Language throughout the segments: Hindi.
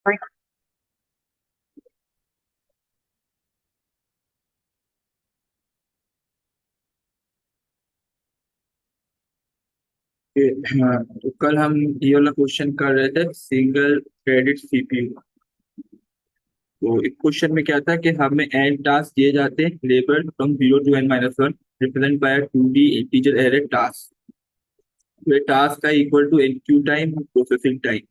हाँ, तो कल हम ये वाला क्वेश्चन कर रहे थे सिंगल थ्रेडेड सीपीयू। तो एक क्वेश्चन में क्या था कि हमें एन टास्क दिए जाते हैं label from 0 to n-1 represent by 2D integer array task. तो ये टास्क का equal to enqueue time processing time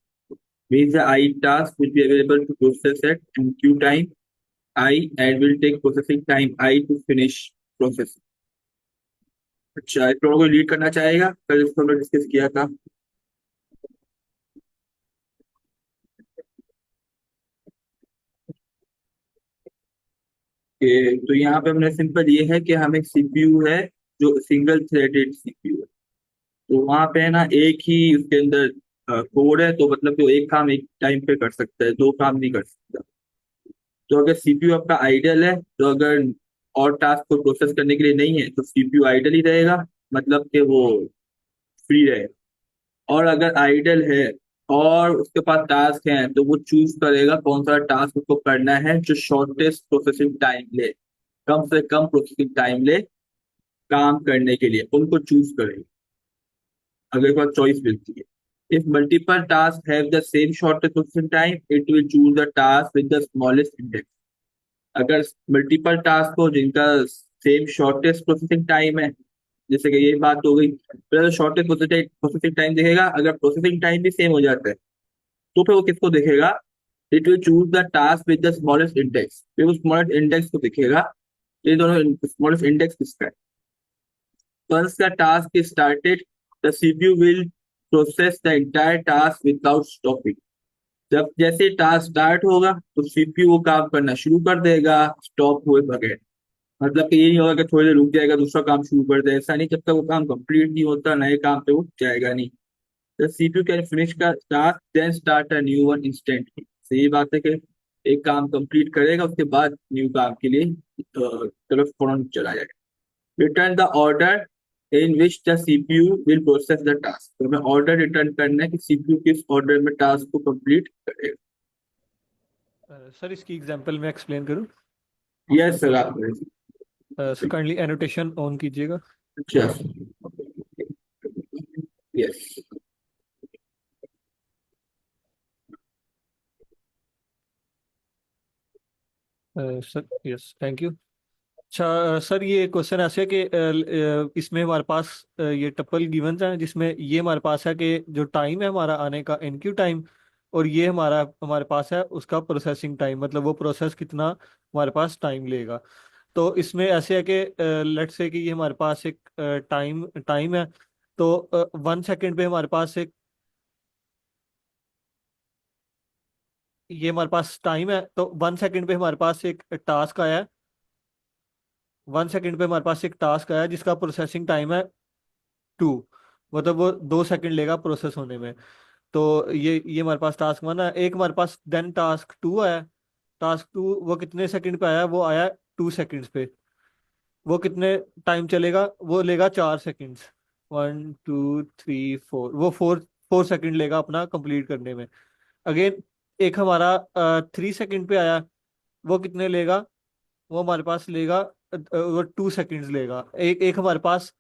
means the I task will be available to process at NQ time I and will take processing time I to finish processing। अच्छा, इस प्रॉब्लम को लीड करना चाहेगा? कल इसको हमने डिस्कस किया था। तो यहाँ पे हमने सिंपल ये है कि हमें सीपीयू है जो सिंगल थ्रेडेड सीपीयू है। तो वहाँ पे है ना एक ही उसके अंदर कोड है, तो मतलब वो एक काम एक टाइम पे कर सकता है, दो काम नहीं कर सकता। तो अगर सीपीयू आपका आइडल है, तो अगर और टास्क को प्रोसेस करने के लिए नहीं है तो सीपीयू आइडल ही रहेगा, मतलब कि वो फ्री रहेगा। और अगर आइडल है और उसके पास टास्क है तो वो चूज करेगा कौन सा टास्क उसको करना है जो शॉर्टेस्ट प्रोसेसिंग टाइम ले, कम से कम प्रोसेसिंग टाइम ले काम करने के लिए, उनको चूज करेगा अगर एक बार चॉइस मिलती है। If multiple task have the same shortest processing time it will choose the task with the smallest index. अगर मल्टीपल टास्क हो जिनका सेम शॉर्टेस्ट प्रोसेसिंग टाइम है, जैसे कि ये बात हो गई, पहले शॉर्टेस्ट प्रोसेसिंग टाइम देखेगा। अगर प्रोसेसिंग टाइम भी सेम हो जाता है तो फिर वो किसको देखेगा? It will choose the task with the smallest index, फिर वो स्मॉलेस्ट इंडेक्स को दिखेगा। ये दोनों स्मॉलेस्ट इंडेक्स किसका है? Once the task is started, the CPU will process the entire task without stopping। जब जैसे टास्क स्टार्ट होगा तो सीपीयू वो काम करना शुरू कर देगा स्टॉप हुए बगैर। मतलब कि ये नहीं होगा कि थोड़ी देर रुक जाएगा दूसरा काम शुरू कर दे, ऐसा नहीं। जब तक वो काम कंप्लीट नहीं होता नए काम पे वो जाएगा नहीं। द सीपीयू कैन फिनिश का task then start a new one instantly. सही बात है कि एक काम कंप्लीट करेगा उसके बाद न्यू काम के लिए तरफ फौरन चला जाएगा। Return the order in which the CPU will process the task. तो हमें ऑर्डर रिटर्न करना है कि सीपीयू किस ऑर्डर में टास्क को कंप्लीट करेगा। सर इसकी एग्जांपल में एक्सप्लेन करूँ? यस सर, आप सर काइंडली एनोटेशन ऑन कीजिएगा। Yes. Sir yes, thank you. अच्छा सर, ये क्वेश्चन ऐसे है कि इसमें हमारे पास ये टप्पल गिवन है जिसमें ये हमारे पास है कि जो टाइम है हमारा आने का एनक्यू टाइम, और ये हमारे पास है उसका प्रोसेसिंग टाइम, मतलब वो प्रोसेस कितना हमारे पास टाइम लेगा। तो इसमें ऐसे है कि लेट्स से कि ये हमारे पास एक टाइम टाइम है। तो 1 सेकंड पे हमारे पास एक, ये हमारे पास टाइम है, तो 1 सेकंड पे हमारे पास एक टास्क आया है। 1 सेकंड पे हमारे पास एक टास्क आया है जिसका प्रोसेसिंग टाइम है 2, मतलब वो 2 सेकंड लेगा प्रोसेस होने में। तो ये हमारे पास टास्क 1 है। एक हमारे पास देन टास्क 2 आया। टास्क 2 वो कितने सेकंड पे आया? वो आया 2 सेकंड्स पे। वो कितने टाइम चलेगा? वो लेगा 4 सेकंड्स। 1 2 3 4, वो 4 4 सेकंड लेगा अपना कंप्लीट करने में। अगेन एक हमारा 3 सेकंड पे आया। वो कितने लेगा? वो हमारे पास लेगा वो 2 सेकंड्स लेगा। एक एक हमारे पास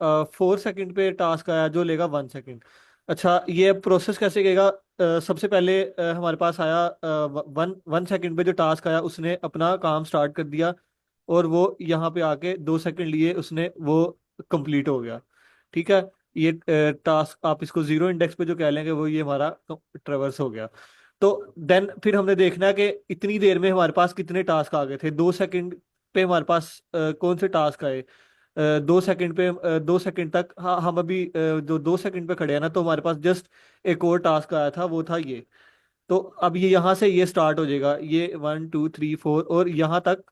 4 सेकंड पे टास्क आया जो लेगा 1 सेकंड। अच्छा, ये प्रोसेस कैसे करेगा? सबसे पहले हमारे पास आया 1 1 सेकंड पे जो टास्क आया उसने अपना काम स्टार्ट कर दिया, और वो यहाँ पे आके 2 सेकंड लिए उसने वो कंप्लीट हो गया। ठीक है। ये टास्क आप इसको जीरो इंडेक्स पे जो कह लेंगे वो ये हमारा ट्रेवर्स हो गया। तो देन फिर हमने देखना है कि इतनी देर में हमारे पास कितने टास्क आ गए थे। 2 सेकंड पे हमारे पास कौन से टास्क आए? 2 सेकंड पे 2 सेकंड तक, हाँ हम अभी जो 2 सेकंड पे खड़े हैं ना, तो हमारे पास जस्ट एक और टास्क आया था, वो था ये। तो अब ये यहाँ से ये स्टार्ट हो जाएगा, ये 1 2 3 4, और यहाँ तक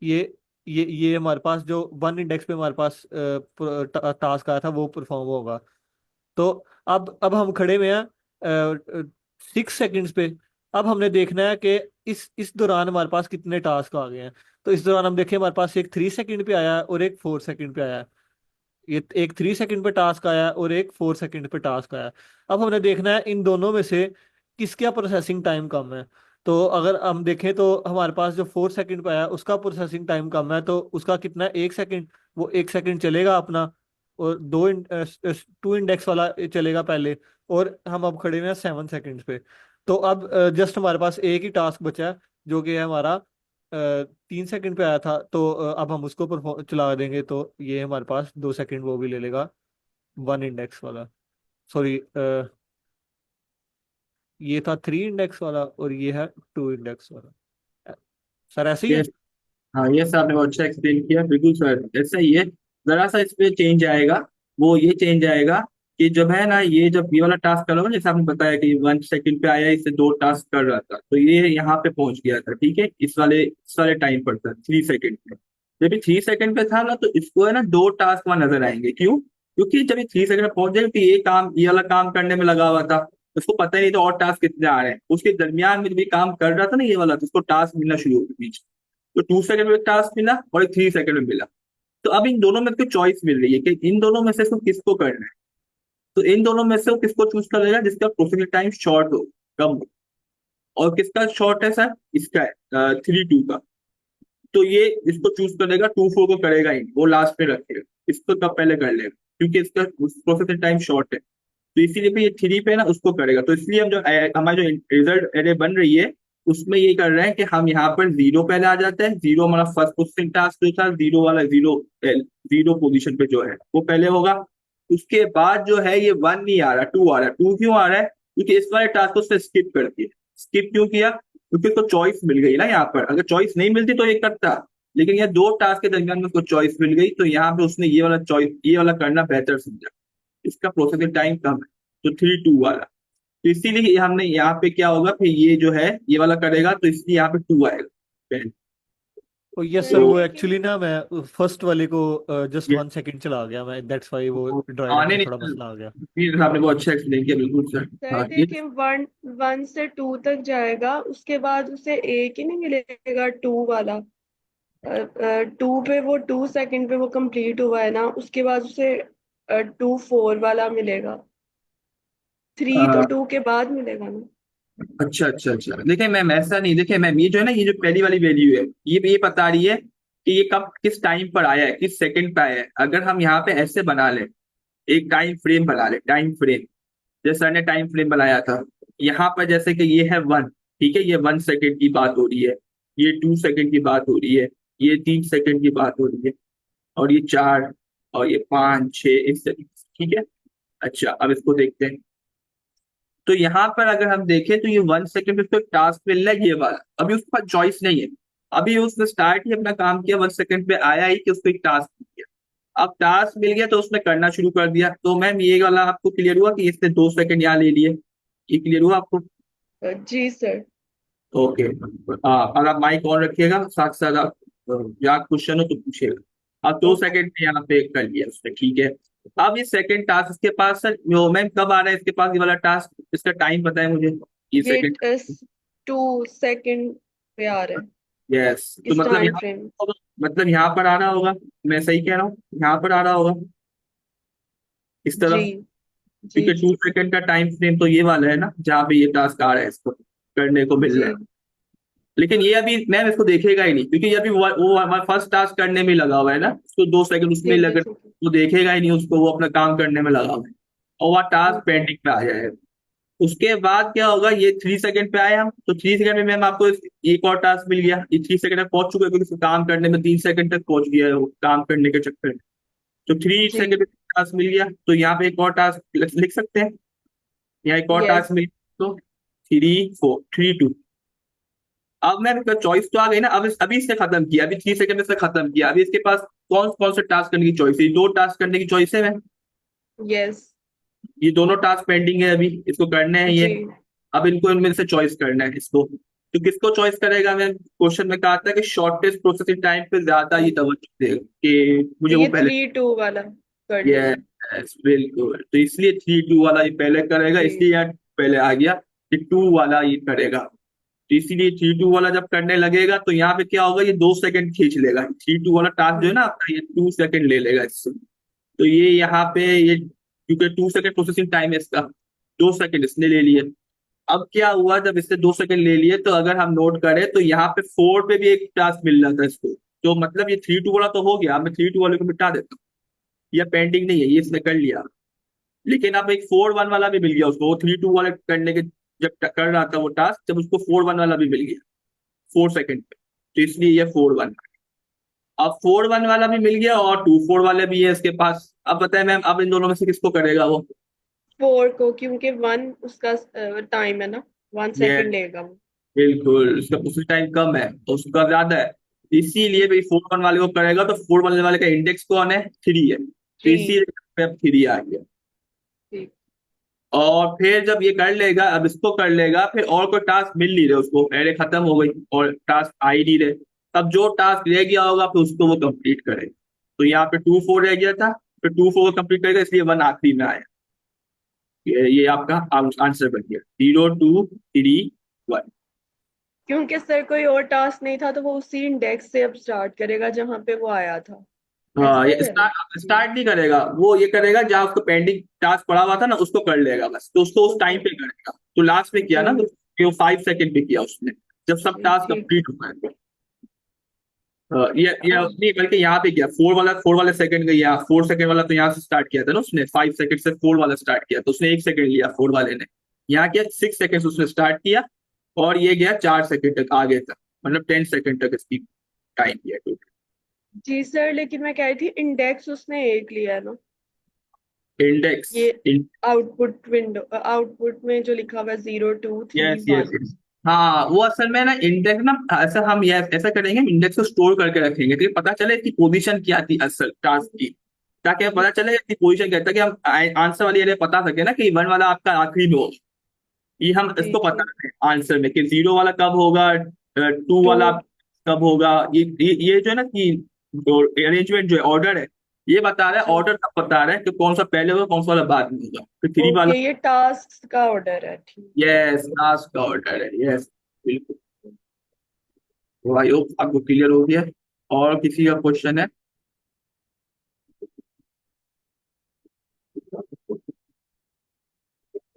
ये ये हमारे पास जो 1 इंडेक्स पे हमारे पास टास्क आया था वो परफॉर्म होगा। तो अब हम खड़े हुए हैं 6 सेकंड्स पे। अब हमने देखना है कि इस दौरान हमारे पास कितने टास्क आ गए हैं। तो इस दौरान हम देखें हमारे पास एक 3 सेकंड पे आया है और एक 4 सेकंड पे आया है। ये एक 3 सेकंड पे टास्क आया है और एक 4 सेकंड पे टास्क आया है। अब हमने देखना है इन दोनों में से किसका प्रोसेसिंग टाइम कम है। तो अगर हम देखें तो हमारे पास जो 4 सेकंड पे आया उसका प्रोसेसिंग टाइम कम है, तो उसका कितना, 1 सेकंड। वो 1 सेकंड चलेगा अपना, और 2 इंडेक्स वाला चलेगा पहले। और हम अब खड़े हैं 7 सेकंड पे। तो अब जस्ट हमारे पास एक ही टास्क बचा है, जो कि है हमारा 3 सेकंड पे आया था। तो अब हम उसको परफॉर्म चला देंगे, तो ये हमारे पास 2 सेकंड वो भी ले लेगा, 1 इंडेक्स वाला। सॉरी, ये था 3 इंडेक्स वाला और ये है 2 इंडेक्स वाला। सर ऐसे ही ये है। हाँ, ये सर आपने बहुत अच्छा एक्सप्लेन किया, बिल्कुल सर ऐसा ही है। जरा सा इस पे चेंज आएगा, वो ये चेंज आएगा कि जब है ना, ये जब ये वाला टास्क कर रहा हूँ, जैसे आपने बताया कि 1 सेकंड पे आया, इससे दो टास्क कर रहा था, तो ये यहाँ पे पहुंच गया था, ठीक है, इस वाले टाइम पर था 3 सेकंड पे। जब ये 3 सेकंड पे था ना, तो इसको है ना दो टास्क वहां नजर आएंगे, क्यों? क्योंकि जब ये 3 सेकंड पे पहुंच जाएगा, तो ये वाला काम करने में लगा हुआ था, उसको पता ही नहीं था और टास्क कितने आ रहे हैं। उसके दरमियान में जब ये काम कर रहा था ना, ये वाला, तो उसको टास्क मिलना शुरू हो गया। तो 2 सेकंड में टास्क मिला और एक 3 सेकंड में मिला। तो अब इन दोनों में इसको चॉइस मिल रही है कि इन दोनों में से इसको किसको करना है। तो इन दोनों में से वो किसको चूज करेगा जिसका प्रोसेसिंग टाइम शॉर्ट हो, कम हो। और किसका शॉर्ट है सर? इसका है 3-2 का। तो ये इसको चूज करेगा, 2-4 को करेगा ही नहीं, वो लास्ट में रखेगा। इसको कब पहले कर लेगा, क्योंकि इसका प्रोसेसिंग टाइम शॉर्ट है। तो इसीलिए भी ये 3 पे ना उसको करेगा। तो इसलिए हम जो हमारी जो रिजल्ट एरे बन रही है, उसमें ये कर रहे हैं कि हम यहाँ पर 0 पहले आ जाते हैं। 0 हमारा फर्स्ट प्रोसेसिंग टास्क जो था, 0 वाला, 0 पोजीशन पे जो है वो पहले होगा। उसके बाद जो है ये 1 नहीं आ रहा, 2 आ रहा है। 2 क्यों आ रहा है? क्योंकि इस वाले टास्क को उसने स्किप कर दिया। स्किप क्यों किया? क्योंकि उसको चॉइस मिल गई ना यहाँ पर। अगर चॉइस नहीं मिलती तो ये करता, लेकिन ये दो टास्क के दरमियान में उसको चॉइस मिल गई, तो यहाँ पे उसने ये वाला करना बेहतर समझा। इसका प्रोसेसिंग टाइम कम है, तो 3-2 वाला। तो इसीलिए हमने यहाँ पे क्या होगा, फिर ये जो है ये वाला करेगा, तो इसलिए यहाँ पे 2 आएगा पहले। और यस सर सर, तो वो लेकिन एक्चुअली ना मैं फर्स्ट वाले को जस्ट ये 1 सेकंड चला गया मैं, दैट्स वाई वो तो ड्राइवर आने में नहीं, थोड़ा मसला आ गया। फिर आपने बहुत अच्छा एक्सप्लेन किया, बिल्कुल सर। सर हाँ ये देखिए, 1 से 2 तक जाएगा, उसके बाद उसे एक ही नहीं मिलेगा 2 वाला। 2 पे वो 2 सेकंड पे वो कंप्लीट हुआ है ना, उसके बाद उसे 2-4 वाला मिलेगा। 3 तो अ, 2 के बाद मिलेगा ना। अच्छा अच्छा अच्छा, देखिए मैम ऐसा नहीं, देखिए मैम ये जो है ना, ये जो पहली वाली वैल्यू है, ये बता रही है कि ये कब किस टाइम पर आया है, किस सेकंड पे आया है। अगर हम यहाँ पे ऐसे बना लें, एक टाइम फ्रेम बना ले, टाइम फ्रेम, जैसे सर ने टाइम फ्रेम बनाया था। यहाँ पर जैसे कि ये है 1, ठीक है, ये 1 सेकंड की बात हो रही है, ये 2 सेकंड की बात हो रही है, ये 3 सेकंड की बात हो रही है, और ये 4, और ये 5-6, इस तरीके से, ठीक है। अच्छा, अब इसको देखते हैं। तो यहाँ पर अगर हम देखें, तो ये 1 सेकंड में उसको टास्क मिल रहा है, ये वाला। अभी उसके पास चॉइस नहीं है, अभी उसने स्टार्ट ही अपना काम किया, 1 सेकंड पे आया ही कि उसको एक टास्क मिल गया। अब टास्क मिल गया तो उसने करना शुरू कर दिया। तो मैम ये वाला आपको क्लियर हुआ कि इसने 2 सेकंड यहाँ ले लिए? ये क्लियर हुआ आपको? जी सर। ओके। हाँ, और आप माइक ऑन रखिएगा, साथ साथ आप या क्वेश्चन हो तो पूछिएगा। आप दो ओके। सेकंड में यहाँ पे कर लिया उसने, ठीक है। अब ये सेकंड टास्क इसके पास सर, मैम कब आ रहा है इसके पास ये वाला टास्क? इसका टाइम बताएं मुझे, ये ये सेकंड। 2 सेकंड पे आ रहा है, यस, तो इस मतलब टाइम यहाँ फ्रेम। होगा, मतलब यहाँ पर आ रहा होगा। मैं सही कह रहा हूँ, यहाँ पर आ रहा होगा इस जी तरफ। जी क्योंकि जी 2 सेकंड का टाइम फ्रेम तो ये वाला है ना, जहाँ पे ये टास्क आ रहा है, इसको करने को मिल रहा है। जी लेकिन ये अभी मैम इसको देखेगा ही नहीं, क्योंकि ये अभी वो हमारा फर्स्ट टास्क करने में ही लगा हुआ है ना, उसको 2 सेकंड उसमें ही ठीक है लग, ठीक है। वो देखेगा ही नहीं उसको, वो अपना काम करने में लगा हुआ है, और वह टास्क ओके। पेंडिंग पे आ जाएगा। उसके बाद क्या होगा, ये 3 सेकंड पे आए हम, तो 3 सेकंड में मैम आपको एक और टास्क मिल गया। ये 3 सेकंड तक पहुंच चुका है, क्योंकि उसको काम करने में 3 सेकंड तक पहुंच गया है वो, काम करने के चक्कर में। तो थ्री जी। सेकंड टास्क मिल गया, तो यहाँ पे एक और टास्क लिख सकते हैं। यहाँ एक और यस। टास्क मिल, तो 3-4, 3-2। अब मैम इसका चॉइस तो आ गई ना। अब अभी इसने खत्म किया, अभी 3 सेकंड में इसने खत्म किया। अभी इसके पास कौन कौन से टास्क करने की चॉइस है? दो टास्क करने की चॉइस है मैम। यस। ये दोनों टास्क पेंडिंग है, अभी इसको करने हैं ये। जी अब इनको इनमें से चॉइस करना है इसको, तो किसको चॉइस करेगा मैम? क्वेश्चन में कहा था कि शॉर्टेस्ट प्रोसेसिंग टाइम पे ज्यादा ये तवज्जो देगा, कि मुझे तो वो ये पहले। 3-2 वाला कर दीजिए। यस बिल्कुल, तो इसलिए 3-2 वाला ये पहले करेगा, जी इसलिए यार पहले आ गया कि 2 वाला ये करेगा। तो इसीलिए 3-2 वाला जब करने लगेगा, तो यहाँ पे क्या होगा, ये 2 सेकंड खींच लेगा। 3-2 वाला टास्क जो है हम्म, ना आपका, ये 2 सेकंड ले लेगा इससे। तो ये यहाँ पे ये, क्योंकि 2 सेकंड प्रोसेसिंग टाइम है इसका, 2 सेकंड इसने ले लिए। अब क्या हुआ, जब इससे 2 सेकंड ले लिए तो अगर हम नोट करें तो यहाँ पे 4 पे भी एक टास्क मिल रहा था इसको। तो मतलब ये 3-2 वाला तो हो गया, अब मैं 3-2 वाले को मिटा देता हूँ, ये पेंडिंग नहीं है, ये इसने कर लिया। लेकिन अब एक 4-1 वाला भी मिल गया उसको, वो 3-2 वाले करने के जब कर रहा था वो टास्क, जब उसको 4-1 वाला भी मिल गया 4 सेकंड पे, तो इसलिए ये 4-1। अब 4-1 वाला भी मिल गया और 2-4 वाले भी है इसके पास। अब बताए मैम, अब इन दोनों में से किसको करेगा वो? 4 को, क्योंकि 1 उसका टाइम है ना, 1 सेकंड ये लेगा वो। बिल्कुल, उसका उसी टाइम कम है तो उसका ज्यादा है, इसीलिए भाई 4-1 वाले को करेगा। तो 4-1 वाले का इंडेक्स कौन है? 3 है, तो 3। इसीलिए अब 3 आ गया। ठीक। और फिर जब ये कर लेगा, अब इसको कर लेगा, फिर और कोई टास्क मिल नहीं रहे उसको, पहले खत्म हो गई और टास्क आ ही नहीं रहे। अब जो टास्क रह गया होगा फिर उसको वो कंप्लीट करेगा। तो यहाँ पे 2-4 रह गया था, फिर 2-4 कंप्लीट करेगा, इसलिए 1 आखिरी में आया। ये आपका आंसर बन गया 0-2-3-1। क्योंकि सर कोई और टास्क नहीं था तो वो उसी इंडेक्स से अब स्टार्ट करेगा जहां पे वो आया था। हाँ, ऐसा ये ही है ना? स्टार्ट स्टार्ट नहीं करेगा, वो ये करेगा जहाँ उसको पेंडिंग टास्क पड़ा हुआ था ना, उसको कर लेगा बस, तो उसको उस टाइम पे करेगा। तो लास्ट में किया ना, ठीक। तो 5 सेकंड पे किया उसने, जब सब ठीक। टास्क ठीक। कंप्लीट हो गए। ये हाँ। नहीं, बल्कि यहाँ पे किया 4 वाला सेकंड का, यहाँ 4 सेकंड वाला तो यहाँ से स्टार्ट किया था ना उसने, 5 सेकंड से 4 वाला स्टार्ट किया, तो उसने 1 सेकंड लिया 4 वाले ने। यहाँ किया 6 सेकंड उसने स्टार्ट किया, और ये गया 4 सेकंड तक आगे तक, मतलब 10 सेकंड तक इसकी टाइम किया टोटल। जी सर, लेकिन मैं कह रही थी इंडेक्स उसने एक लिया है ना, इंडेक्स। ये आउटपुट विंडो, आउटपुट में जो लिखा हुआ है 0-2-3 यस यस 1। यस। हाँ, वो असल में ना इंडेक्स ना, ऐसा हम ये ऐसा करेंगे, इंडेक्स को स्टोर करके रखेंगे, तो ये पता चले कि पोजीशन क्या थी असल टास्क की, ताकि हमें पता चले कि पोजीशन क्या था, कि हम आंसर वाली एरिया बता सके ना कि 1 वाला आपका आखिरी में हो। ये हम जी इसको जी। पता है आंसर में कि 0 वाला कब होगा, 2 टू। वाला कब होगा। ये जो है ना कि अरेंजमेंट जो है, ऑर्डर है, ये बता रहा है, जी। ऑर्डर का बता रहा है कि कौन सा पहले होगा, कौन सा वाला बाद में होगा, फिर 3 वाला। ओके, ये टास्क का ऑर्डर है, ठीक है। यस, टास्क का ऑर्डर है, यस बिल्कुल। तो आई होप आपको क्लियर हो गया। और किसी का क्वेश्चन है?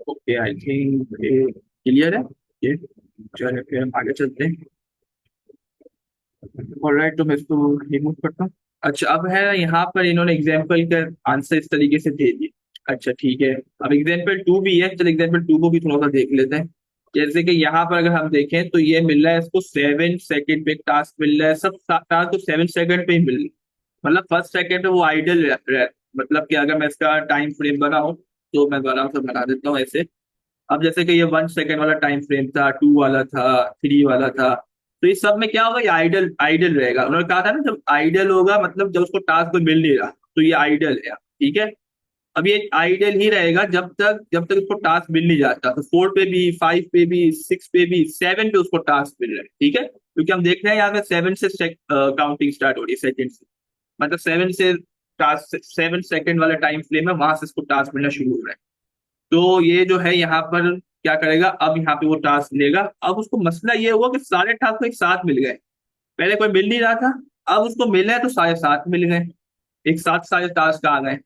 ओके, आई थिंक क्लियर है ये। चलिए फिर हम आगे चलते हैं। ऑलराइट, तो मैं इसको रिमूव करता हूँ। अच्छा, अब है यहाँ पर इन्होंने एग्जाम्पल का आंसर इस तरीके से दे दिए। अच्छा ठीक है, अब एग्जाम्पल 2 भी है, चलो एग्जाम्पल 2 को भी थोड़ा सा देख लेते हैं। जैसे कि यहाँ पर अगर हम देखें तो ये मिल रहा है इसको 7 सेकंड पे टास्क मिल रहा है, सब टास्क तो 7 सेकंड पे ही मिल रहा है। मतलब फर्स्ट सेकंड पे वो आइडल रह, मतलब कि अगर मैं इसका टाइम फ्रेम बनाऊं तो मैं आराम से बना देता हूँ ऐसे। अब जैसे कि ये 1 सेकंड वाला टाइम फ्रेम था, 2 वाला था, 3 वाला था, तो इस सब में क्या होगा, ये आइडल आइडल रहेगा। उन्होंने कहा था ना, जब आइडल होगा मतलब जब उसको टास्क कोई मिल नहीं रहा, तो ये आइडल है, ठीक है। अब ये आइडल ही रहेगा जब तक उसको टास्क मिल नहीं जाता। तो 4 पे भी, 5 पे भी, 6 पे भी, 7 पे उसको टास्क मिल रहा है, ठीक है, क्योंकि हम देख रहे हैं यहाँ पे 7 से काउंटिंग स्टार्ट हो रही है, सेकंड से, मतलब 7 से टास्क, 7 सेकंड वाला टाइम फ्रेम है, वहां से इसको टास्क मिलना शुरू हो रहा है। तो ये जो है यहाँ पर क्या करेगा, अब यहाँ पे वो टास्क लेगा। अब उसको मसला ये हुआ कि सारे टास्क को एक साथ मिल गए, पहले कोई मिल नहीं रहा था, अब उसको मिले हैं तो सारे साथ मिल गए, एक साथ सारे टास्क आ गए।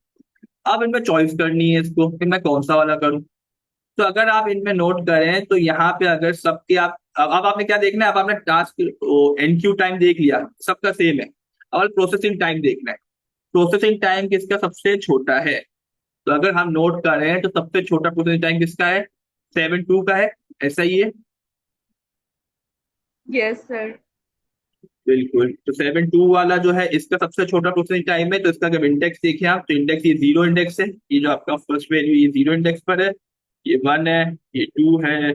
अब इनमें चॉइस करनी है इसको कि मैं कौन सा वाला करूं। तो अगर आप इनमें नोट करें तो यहाँ पे अगर सबके आप, अब आपने क्या देखना है, अब आपने टास्क एनक्यू टाइम देख लिया, सबका सेम है। और प्रोसेसिंग टाइम देखना है, प्रोसेसिंग टाइम किसका सबसे छोटा है। तो अगर हम नोट करें तो सबसे छोटा प्रोसेसिंग टाइम किसका है? 7-2 का है, ऐसा ही है। Yes sir. बिल्कुल, तो 7-2 वाला जो है इसका सबसे छोटा प्रोसेसिंग टाइम है। तो इसका जब इंडेक्स देखें आप, तो इंडेक्स ये 0 इंडेक्स है, ये जो आपका फर्स्ट वैल्यू ये 0 इंडेक्स पर है, ये 1 है, ये 2 है,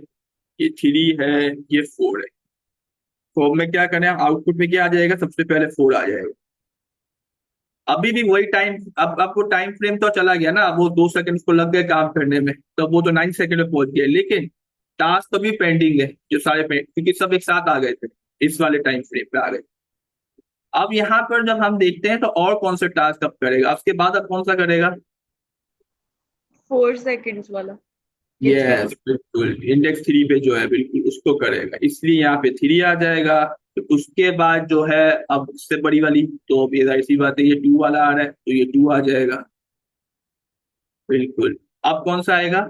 ये 3 है, ये 4 है। तो अब में क्या करें, आउटपुट में क्या आ जाएगा, सबसे पहले 4 आ जाएगा। अभी भी वही टाइम, अब वो टाइम फ्रेम तो चला गया ना, अब वो 2 सेकंड को लग गए काम करने में, तो वो तो 9 सेकंड में पहुंच गया, लेकिन टास्क तो भी पेंडिंग है, जो सारे क्योंकि सब एक साथ आ गए थे, इस वाले टाइम फ्रेम पे आ गए। अब यहाँ पर जब हम देखते हैं तो और कौन से टास्क अब करेगा, उसके बाद अब कौन सा करेगा? 4 सेकंड्स वाला, ये जो है। यस बिल्कुल, इंडेक्स 3 पे जो है बिल्कुल उसको करेगा, इसलिए यहाँ पे 3 आ जाएगा। तो उसके बाद जो है, अब उससे बड़ी वाली, तो अब ये जाहिर सी बात है, ये 2 वाला आ रहा है, तो ये 2 आ जाएगा बिल्कुल। अब कौन सा आएगा?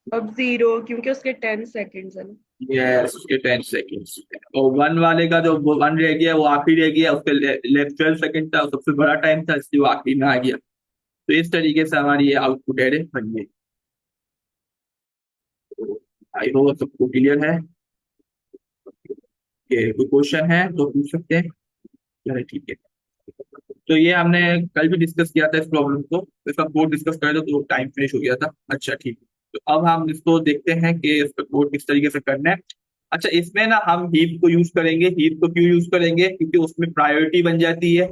अब 0 क्योंकि उसके 10 सेकंड्स है ना। यस, उसके 10 सेकेंड्स। और वन वाले का जो वो वन रह गया वो आखिरी रह गया, उसके लेफ्ट 12 सेकंड था, वो सबसे बड़ा टाइम था, इसलिए वो आखिरी में आ गया। तो इस तरीके से हमारी ये आउटपुट एरे बन गई। तो आई होप सबको क्लियर है कि कोई क्वेश्चन है तो पूछ सकते हैं। चलिए ठीक है। तो ये हमने कल भी डिस्कस किया था इस प्रॉब्लम को, तो इसका कोड डिस्कस करे तो टाइम फिनिश हो गया था। अच्छा ठीक है। तो अब हम इसको देखते हैं कि इसका कोड किस तरीके से करना है। अच्छा, इसमें ना हम हीप को यूज करेंगे। हीप को क्यों यूज करेंगे? क्योंकि उसमें प्रायोरिटी बन जाती है।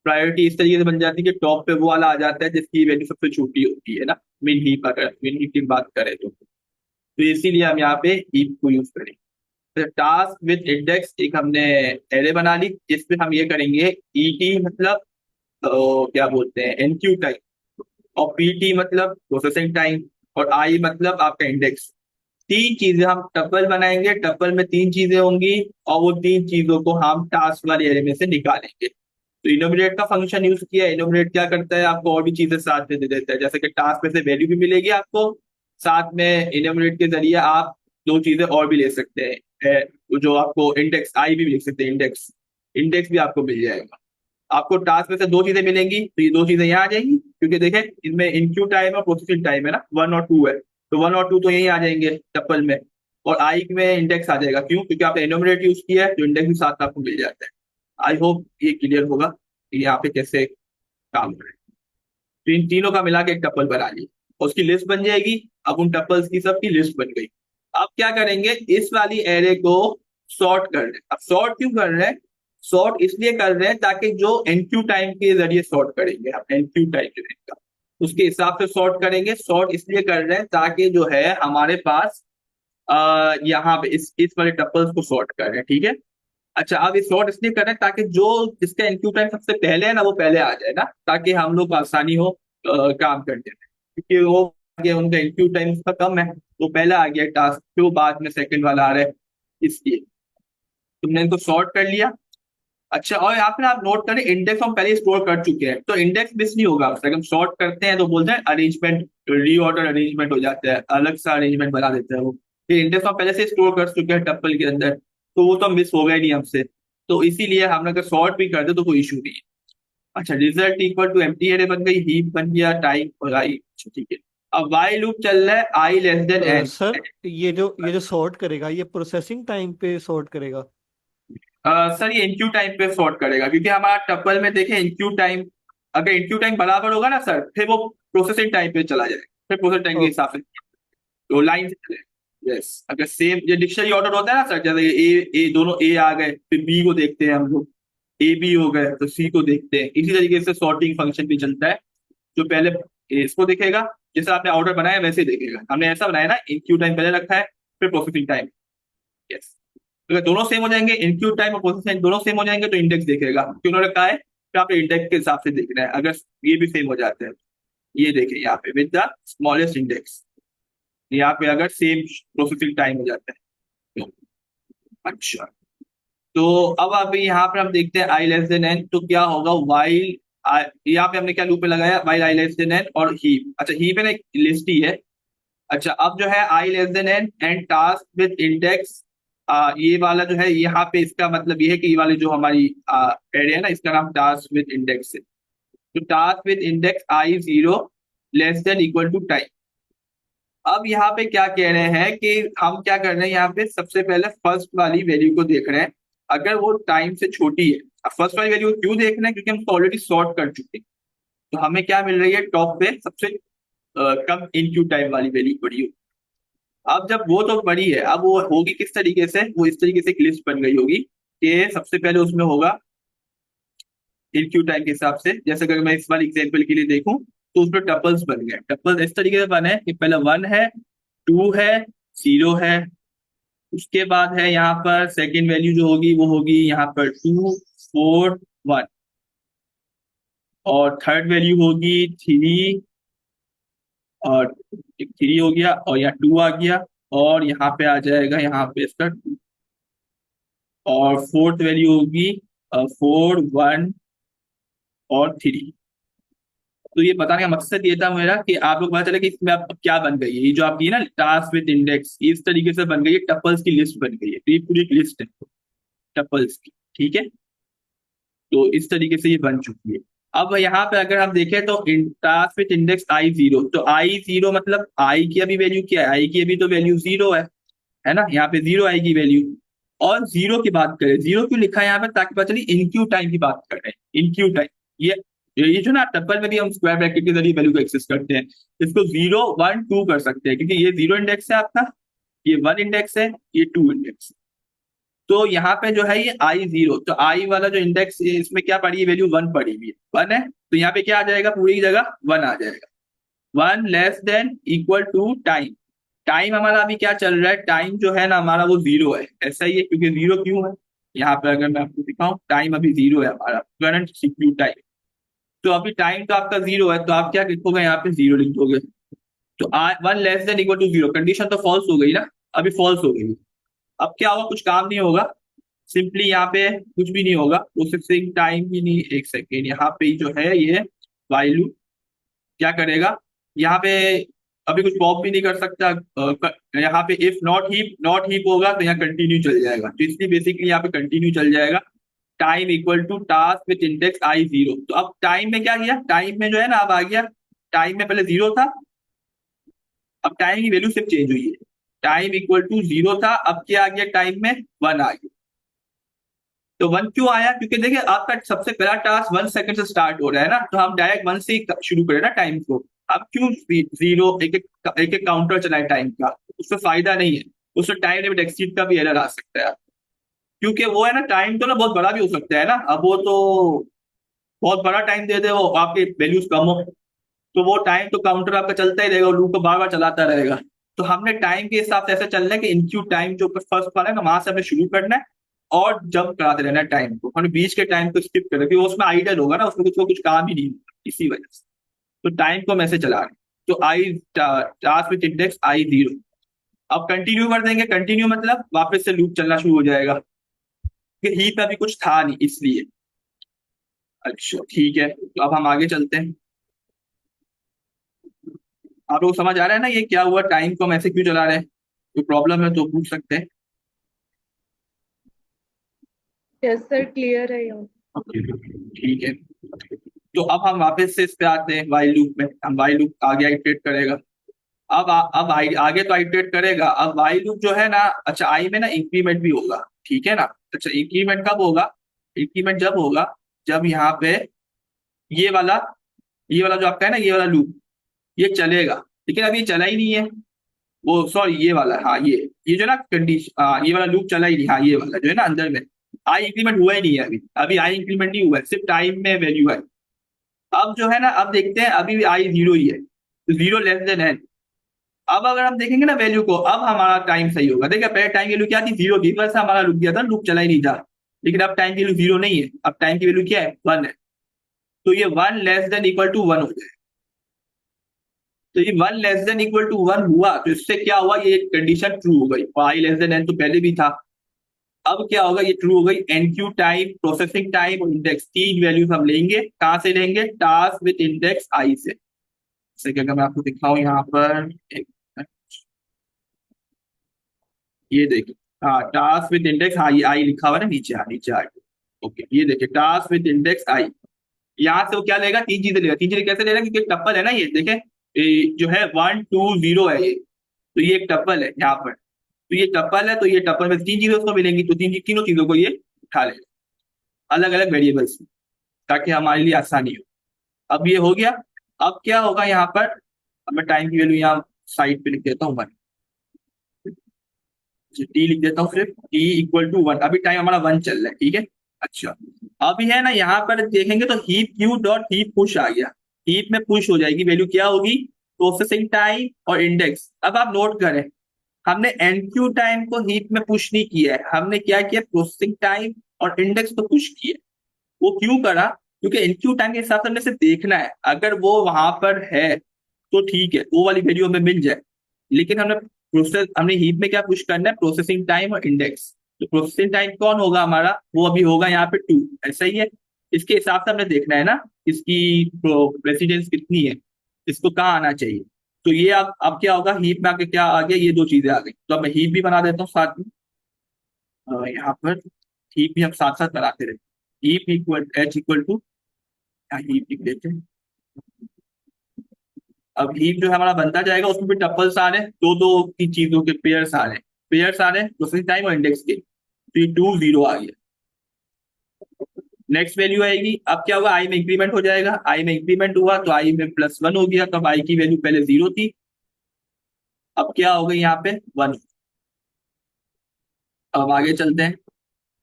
प्रायोरिटी इस तरीके से बन जाती है कि टॉप पे वो वाला आ जाता है जिसकी वैल्यू सबसे छोटी होती है ना, मिन हीप, अगर मिन हीप की बात करें तो इसीलिए हम यहाँ पे हीप को यूज करेंगे। टास्क विद इंडेक्स एक हमने एरे बना ली जिसमें हम ये करेंगे ईटी मतलब क्या बोलते हैं एनक्यू टाइम, और पीटी मतलब प्रोसेसिंग टाइम, और आई मतलब आपका इंडेक्स। तीन चीजें हम टपल बनाएंगे, टपल में तीन चीजें होंगी, और वो तीन चीजों को हम टास्क वाले एरे में से निकालेंगे। तो इनोमिनेट का फंक्शन यूज किया। इनोमिनेट क्या करता है, आपको और भी चीजें साथ में दे देता है, जैसे कि टास्क में से वैल्यू भी मिलेगी आपको, साथ में इनोमिनेट के जरिए आप दो चीजें और भी ले सकते हैं। जो आपको इंडेक्स आई भी लिख सकते हैं, इंडेक्स इंडेक्स भी आपको मिल जाएगा। आपको टास्क में से दो चीजें मिलेंगी, तो ये दो चीजें यहाँ आ जाएंगी, क्योंकि देखें इनमें इनक्यू टाइम और प्रोसेसिंग टाइम है ना, 1 और 2 है। तो 1 और 2 तो यहीं आ जाएंगे टप्पल में, और आई में इंडेक्स आ जाएगा। क्यों? क्योंकि आपने एनोमिनेट यूज किया है, तो इंडेक्स भी साथ आपको मिल जाता है। आई होप ये क्लियर होगा कि यहाँ पे कैसे काम करें। तो इन तीनों का मिला के एक टप्पल बना ली, और उसकी लिस्ट बन जाएगी। अब उन टप्पल्स की सबकी लिस्ट बन गई। अब क्या करेंगे, इस वाली एरे को सॉर्ट कर रहे हैं। अब सॉर्ट क्यों कर रहे हैं? सॉर्ट इसलिए कर रहे हैं ताकि जो एनक्यू टाइम के जरिए सॉर्ट करेंगे, हम एनक्यू टाइम के का उसके हिसाब से सॉर्ट करेंगे। सॉर्ट इसलिए कर रहे हैं ताकि जो है हमारे पास यहाँ पे इस वाले टप्पल्स को सॉर्ट कर रहे हैं, ठीक है। अच्छा, अब ये सॉर्ट इसलिए कर रहे हैं ताकि जो जिसका एनक्यू टाइम सबसे पहले है ना वो पहले आ जाए ना, ताकि हम लोग को आसानी हो काम करने में। क्योंकि वो आगे उनका एनक्यू टाइम उसका कम है, तो पहले आ गया टास्क, फिर वो बाद में सेकंड वाला आ रहा है, इसलिए तुमने इनको सॉर्ट कर लिया। अच्छा, और यहाँ पे आप नोट करें इंडेक्स हम पहले स्टोर कर चुके हैं, तो इंडेक्स मिस नहीं होगा। अगर हम सॉर्ट करते हैं तो बोलते हैं अरेंजमेंट, रीऑर्डर अरेंजमेंट हो जाता है, अलग सा अरेंजमेंट बना देता है वो। फिर इंडेक्स हम पहले से स्टोर कर चुके हैं टप्पल के अंदर, तो वो तो मिस होगा ही नहीं हमसे। तो इसीलिए हम अगर सॉर्ट भी कर दे तो कोई इशू नहीं है। अच्छा, result equal to empty array बन गई, हीप बन गया, टाइम और आई। अच्छा ठीक है। अब वाई लूप चल रहा है i less than N. Sir ये जो सॉर्ट करेगा ये प्रोसेसिंग टाइम पे सॉर्ट करेगा। सर ये इनक्यू टाइम पे सॉर्ट करेगा, क्योंकि हमारा टपल में देखें इनक्यू टाइम, अगर इनक्यू टाइम बराबर होगा ना सर, फिर वो प्रोसेसिंग टाइम पे चला जाएगा, फिर प्रोसेसिंग टाइम के ओ, हिसाब से तो लाइन से चलेगा। यस, अगर सेम ये डिक्शनरी ऑर्डर होता है ना सर, जैसे ए दोनों ए आ गए, फिर बी को देखते हैं हम लोग, ए बी हो गए तो सी को देखते हैं। इसी तरीके से सॉर्टिंग फंक्शन भी चलता है, जो पहले इसको देखेगा, जैसे आपने ऑर्डर बनाया वैसे ही देखेगा। हमने ऐसा बनाया ना, इनक्यू टाइम पहले रखा है, फिर प्रोसेसिंग टाइम। यस, अगर दोनों सेम हो जाएंगे, इनक्यू टाइम और प्रोसेस टाइम दोनों सेम हो जाएंगे, तो इंडेक्स देखेगा, क्योंकि उन्होंने कहा है कि आप इंडेक्स के हिसाब से देख रहे हैं। अगर ये भी सेम हो जाते हैं, ये देखें यहाँ पे विद द स्मॉलेस्ट इंडेक्स, यहाँ पे अगर सेम प्रोसेसिंग टाइम हो जाता है तो। अच्छा, तो अब अभी यहाँ पे हम देखते हैं आई लेस देन एन, तो क्या होगा वाइल, यहाँ पे हमने क्या लूप पे लगाया, while I less than N और हीप। अच्छा, हीप है ना, एक लिस्ट ही है। अच्छा, अब जो है i less than n and task with index, ये वाला जो है यहाँ पे इसका मतलब ये है कि ये वाली जो हमारी एरे है ना, इसका नाम टास्क विद इंडेक्स है। तो task with index I 0 less than equal to time. अब यहाँ पे क्या कह रहे हैं कि हम क्या कर रहे हैं, यहाँ पे सबसे पहले फर्स्ट वाली वैल्यू को देख रहे हैं, अगर वो टाइम से छोटी है। अब फर्स्ट वाली वैल्यू क्यों देख रहे हैं? क्योंकि हम ऑलरेडी सॉर्ट कर चुके हैं। तो हमें क्या मिल रही है, टॉप पे सबसे कम इनक्यू टाइम वाली वैल्यू पड़ी हो। अब जब वो तो बड़ी है, अब वो होगी किस तरीके से, वो इस तरीके से एक लिस्ट बन गई होगी कि सबसे पहले उसमें होगा इनक्यू टाइम के हिसाब से। जैसे अगर मैं इस वाले एग्जांपल के लिए देखूं, तो उसमें टपल्स बन गए। टपल्स इस तरीके से बने कि पहले 1 है, 2 है, 0 है, उसके बाद है यहाँ पर सेकेंड वैल्यू जो होगी वो होगी यहाँ पर 2 4 1, और थर्ड वैल्यू होगी 3, और एक 3 हो गया, और यहाँ 2 आ गया, और यहाँ पे आ जाएगा यहाँ पे इसका 2, और फोर्थ वैल्यू होगी 4 1 और 3। तो ये बताने का मकसद ये था मेरा कि आप लोग पता चले कि इसमें अब क्या बन गई है, ये जो आपकी है ना टास्क विद इंडेक्स, इस तरीके से बन गई है, टपल्स की लिस्ट बन गई है। तो ये पूरी एक लिस्ट है टपल्स की, ठीक है। तो इस तरीके से ये बन चुकी है। अब यहाँ पे अगर हम देखें तो टास्क विद इंडेक्स i0, तो i0 मतलब i की अभी वैल्यू क्या है, i की अभी तो वैल्यू 0 है ना, यहाँ पे 0 आएगी वैल्यू। और 0 की बात करें, 0 क्यों लिखा है यहाँ पे, ताकि पता चले इनक्यू टाइम की बात कर रहे हैं, इनक्यू टाइम। ये जो ना टप्पल में भी हम स्क्वायर ब्रैकेट के जरिए वैल्यू को एक्सेस करते हैं, इसको 0 1 2 कर सकते हैं, क्योंकि ये 0 इंडेक्स है आपका, ये 1 इंडेक्स है, ये 2 इंडेक्स। तो यहाँ पे जो है ये i0, तो i वाला जो इंडेक्स है इसमें क्या पड़ी है वैल्यू, 1 पड़ी हुई है, 1 है। तो यहाँ पे क्या आ जाएगा, पूरी जगह 1 आ जाएगा। 1 less than equal to time, time हमारा अभी क्या चल रहा है, टाइम जो है ना हमारा वो 0 है, ऐसा ही है, क्योंकि 0 क्यों है यहाँ पे अगर मैं आपको दिखाऊं, टाइम अभी 0 है हमारा करंट सीपीयू टाइम। तो अभी टाइम तो आपका 0 है, तो आप क्या लिखोगे यहाँ पे, 0 लिख दोगे। तो 1 less than equal to 0, condition तो फॉल्स हो गई ना, अभी फॉल्स हो गई। अब क्या होगा, कुछ काम नहीं होगा, सिंपली यहाँ पे कुछ भी नहीं होगा, प्रोसेसिंग टाइम ही नहीं, एक सेकेंड, यहाँ पे जो है ये वाइल क्या करेगा, यहाँ पे अभी कुछ पॉप भी नहीं कर सकता। यहाँ पे इफ नॉट हीप होगा तो यहाँ कंटिन्यू चल जाएगा, तो इसलिए बेसिकली यहाँ पे कंटिन्यू चल जाएगा। Time equal to task with index i0, तो अब टाइम में क्या किया, टाइम में जो है ना अब आ गया, टाइम में पहले 0 था, अब टाइम की वैल्यू सिर्फ चेंज हुई है, टाइम इक्वल टू 0 था, अब क्या आ गया, टाइम में 1 आ गया। तो 1 क्यों आया, क्योंकि देखिए आपका सबसे पहला टास्क 1 सेकंड से स्टार्ट हो रहा है ना, तो हम डायरेक्ट 1 से ही शुरू करें ना टाइम को। अब क्यों 0 एक काउंटर चलाए टाइम का, उससे फायदा नहीं है, उससे टाइम लिमिट एक्सीड का भी एरर आ सकता है, क्योंकि वो है ना टाइम तो ना बहुत बड़ा भी हो सकता है ना, अब वो तो बहुत बड़ा टाइम दे दे, वो आपके वैल्यूज कम हो, तो वो टाइम तो काउंटर आपका चलता ही रहेगा, लूप को बार बार चलाता रहेगा। तो हमने टाइम के हिसाब से ऐसे चलना है कि इनक्यू टाइम जो फर्स्ट वाला है ना वहां से हमें शुरू करना है, और जंप कराते रहना है टाइम को, हमने बीच के टाइम को स्किप कर, क्योंकि वो उसमें आइडल होगा ना, उसमें कुछ काम ही नहीं होगा इसी वजह से। तो टाइम को हम ऐसे चला रहे हैं। तो आई टास्क विद इंडेक्स i0, अब कंटिन्यू कर देंगे, कंटिन्यू मतलब वापस से लूप चलना शुरू हो जाएगा, क्योंकि ही पे अभी कुछ था नहीं इसलिए। अच्छा ठीक है, तो अब हम आगे चलते हैं। आप लोग समझ आ रहा है ना ये क्या हुआ, टाइम को हम ऐसे क्यों चला रहे हैं, कोई प्रॉब्लम है तो पूछ सकते हैं। यस सर, क्लियर है यहाँ। ओके ठीक है, तो अब हम वापस से इस पे आते हैं वाइल लूप में, हम वाइल लूप आगे आइटरेट करेगा। आगे तो आइटरेट करेगा, अब वाइल लूप जो है ना, अच्छा आई में ना इंक्रीमेंट भी होगा, ठीक है ना। अच्छा इंक्रीमेंट कब होगा, इंक्रीमेंट जब होगा जब यहाँ पे ये वाला ये वाला जो आपका है ना ये वाला लूप ये चलेगा, लेकिन अभी ये चला ही नहीं है, वो सॉरी ये वाला, हाँ ये जो ना कंडीशन, ये वाला लूप चला ही नहीं, हाँ ये वाला जो है ना अंदर में आई इंक्रीमेंट हुआ ही नहीं है, अभी अभी आई इंक्रीमेंट नहीं हुआ है, सिर्फ टाइम में वैल्यू है। अब जो है ना, अब देखते हैं, अभी आई 0 ही है, तो 0 लेस देन है। अब अगर हम देखेंगे ना वैल्यू को, अब हमारा टाइम सही होगा। देखिए पहले टाइम की वैल्यू क्या थी, 0 थी, बस हमारा रुक गया था, लूप चला ही नहीं था। लेकिन अब टाइम की वैल्यू 0 नहीं है, अब टाइम की वैल्यू क्या है, 1 है, तो ये 1 लेस देन इक्वल टू 1 हो जाए। तो ये 1 लेस देन इक्वल टू 1 हुआ, तो इससे क्या हुआ, ये कंडीशन ट्रू हो गई, आई लेस देन एन तो पहले भी था। अब क्या होगा, ये ट्रू हो गई, एनक्यू टाइम, प्रोसेसिंग टाइम और इंडेक्स, तीन वैल्यूज हम लेंगे, कहां से लेंगे, टास्क विद इंडेक्स आई से। जैसे कि अगर मैं आपको दिखाऊं यहाँ पर ये देखिए, हाँ टास्क विद इंडेक्स, हाँ ये आई लिखा हुआ है ना नीचे, हाँ नीचे आ गया। ओके ये देखिए टास्क विद इंडेक्स आई, यहाँ से वो क्या लेगा, तीन चीजें लेगा, तीन चीजें कैसे लेगा, क्योंकि टप्पल है ना ये देखे, जो है 1 2 0 है ये, तो ये एक टप्पल है यहाँ पर, तो ये टप्पल है, तो ये टप्पल में तीन चीजें उसको मिलेंगी, तो तीनों चीजों को ये उठा लेगा अलग अलग वेरिएबल्स में, ताकि हमारे लिए आसानी हो। अब ये हो गया, अब क्या होगा यहाँ पर, अब मैं टाइम की वैल्यू यहाँ साइड पे लिख देता हूँ 1, टी लिख देता हूँ सिर्फ, टी इक्वल टू 1, अभी टाइम हमारा 1 चल रहा है, ठीक है। अच्छा अभी है ना यहाँ पर देखेंगे तो heap Q dot heap push आ गया, हीप में पुश हो जाएगी, वैल्यू क्या होगी, प्रोसेसिंग टाइम और इंडेक्स। अब आप नोट करें, हमने एनक्यू टाइम को हीप में पुश नहीं किया है, हमने क्या किया, प्रोसेसिंग टाइम और इंडेक्स को पुश किया। वो क्यों करा, क्योंकि एनक्यू टाइम के हिसाब से हमने सिर्फ देखना है, अगर वो वहां पर है तो ठीक है, वो वाली वैल्यू हमें मिल जाए। लेकिन हमने हीप में क्या पुश करना है, प्रोसेसिंग टाइम और इंडेक्स। तो प्रोसेसिंग टाइम कौन होगा हमारा, वो अभी होगा यहाँ पे 2, ऐसा ही है, इसके हिसाब से हमने देखना है ना। इसकी प्रेसिडेंस कितनी है, इसको कहाँ आना चाहिए। तो ये अब क्या होगा, हीप में आके क्या आ गया, ये दो चीजें आ गई। तो अब मैं हीप भी बना देता हूँ साथ में, यहाँ पर हीप भी हम साथ साथ बनाते रहते। Heap equal H equal to, heap लिख देते हैं। अब हीप जो हमारा बनता जाएगा उसमें भी टपल्स आ रहे हैं, दो दो की चीजों के पेयर्स आ रहे हैं, पेयर्स आ रहे हैं प्रोसेसिंग टाइम और इंडेक्स के। तो ये 2 0 आ गया। नेक्स्ट वैल्यू आएगी, अब क्या होगा, आई में इंक्रीमेंट हो जाएगा, आई में इंक्रीमेंट हुआ तो आई में +1 हो गया, तो अब आई की वैल्यू पहले 0 थी, अब क्या हो गई यहाँ पे 1। अब आगे चलते हैं।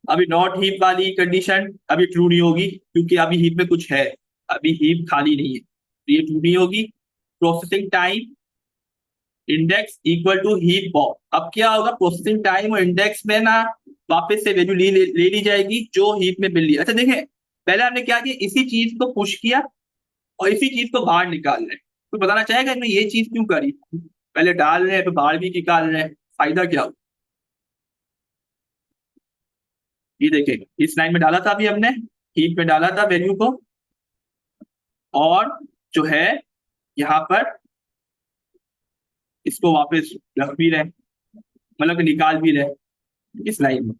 अभी नॉट हीप वाली कंडीशन अभी ट्रू नहीं होगी, क्योंकि अभी हीप में कुछ है, अभी हीप खाली नहीं है, तो ये ट्रू नहीं होगी। Processing time index equal to heap bomb. अब क्या होगा, प्रोसेसिंग टाइम और इंडेक्स में ना वापस से वैल्यू ले ली जाएगी जो हीप में मिल रही है। अच्छा देखें, पहले हमने क्या किया, इसी चीज को पुश किया और इसी चीज को बाहर निकाल रहे हैं। तो बताना चाहेगा हमने ये चीज क्यों करी, पहले डाल रहे हैं फिर बाहर भी निकाल रहे हैं, फायदा क्या हो। ये देखें, इस लाइन में डाला था अभी हमने, हीप में डाला था वैल्यू को, और जो है यहाँ पर इसको वापस रख भी रहे, मतलब कि निकाल भी रहे इस लाइन में।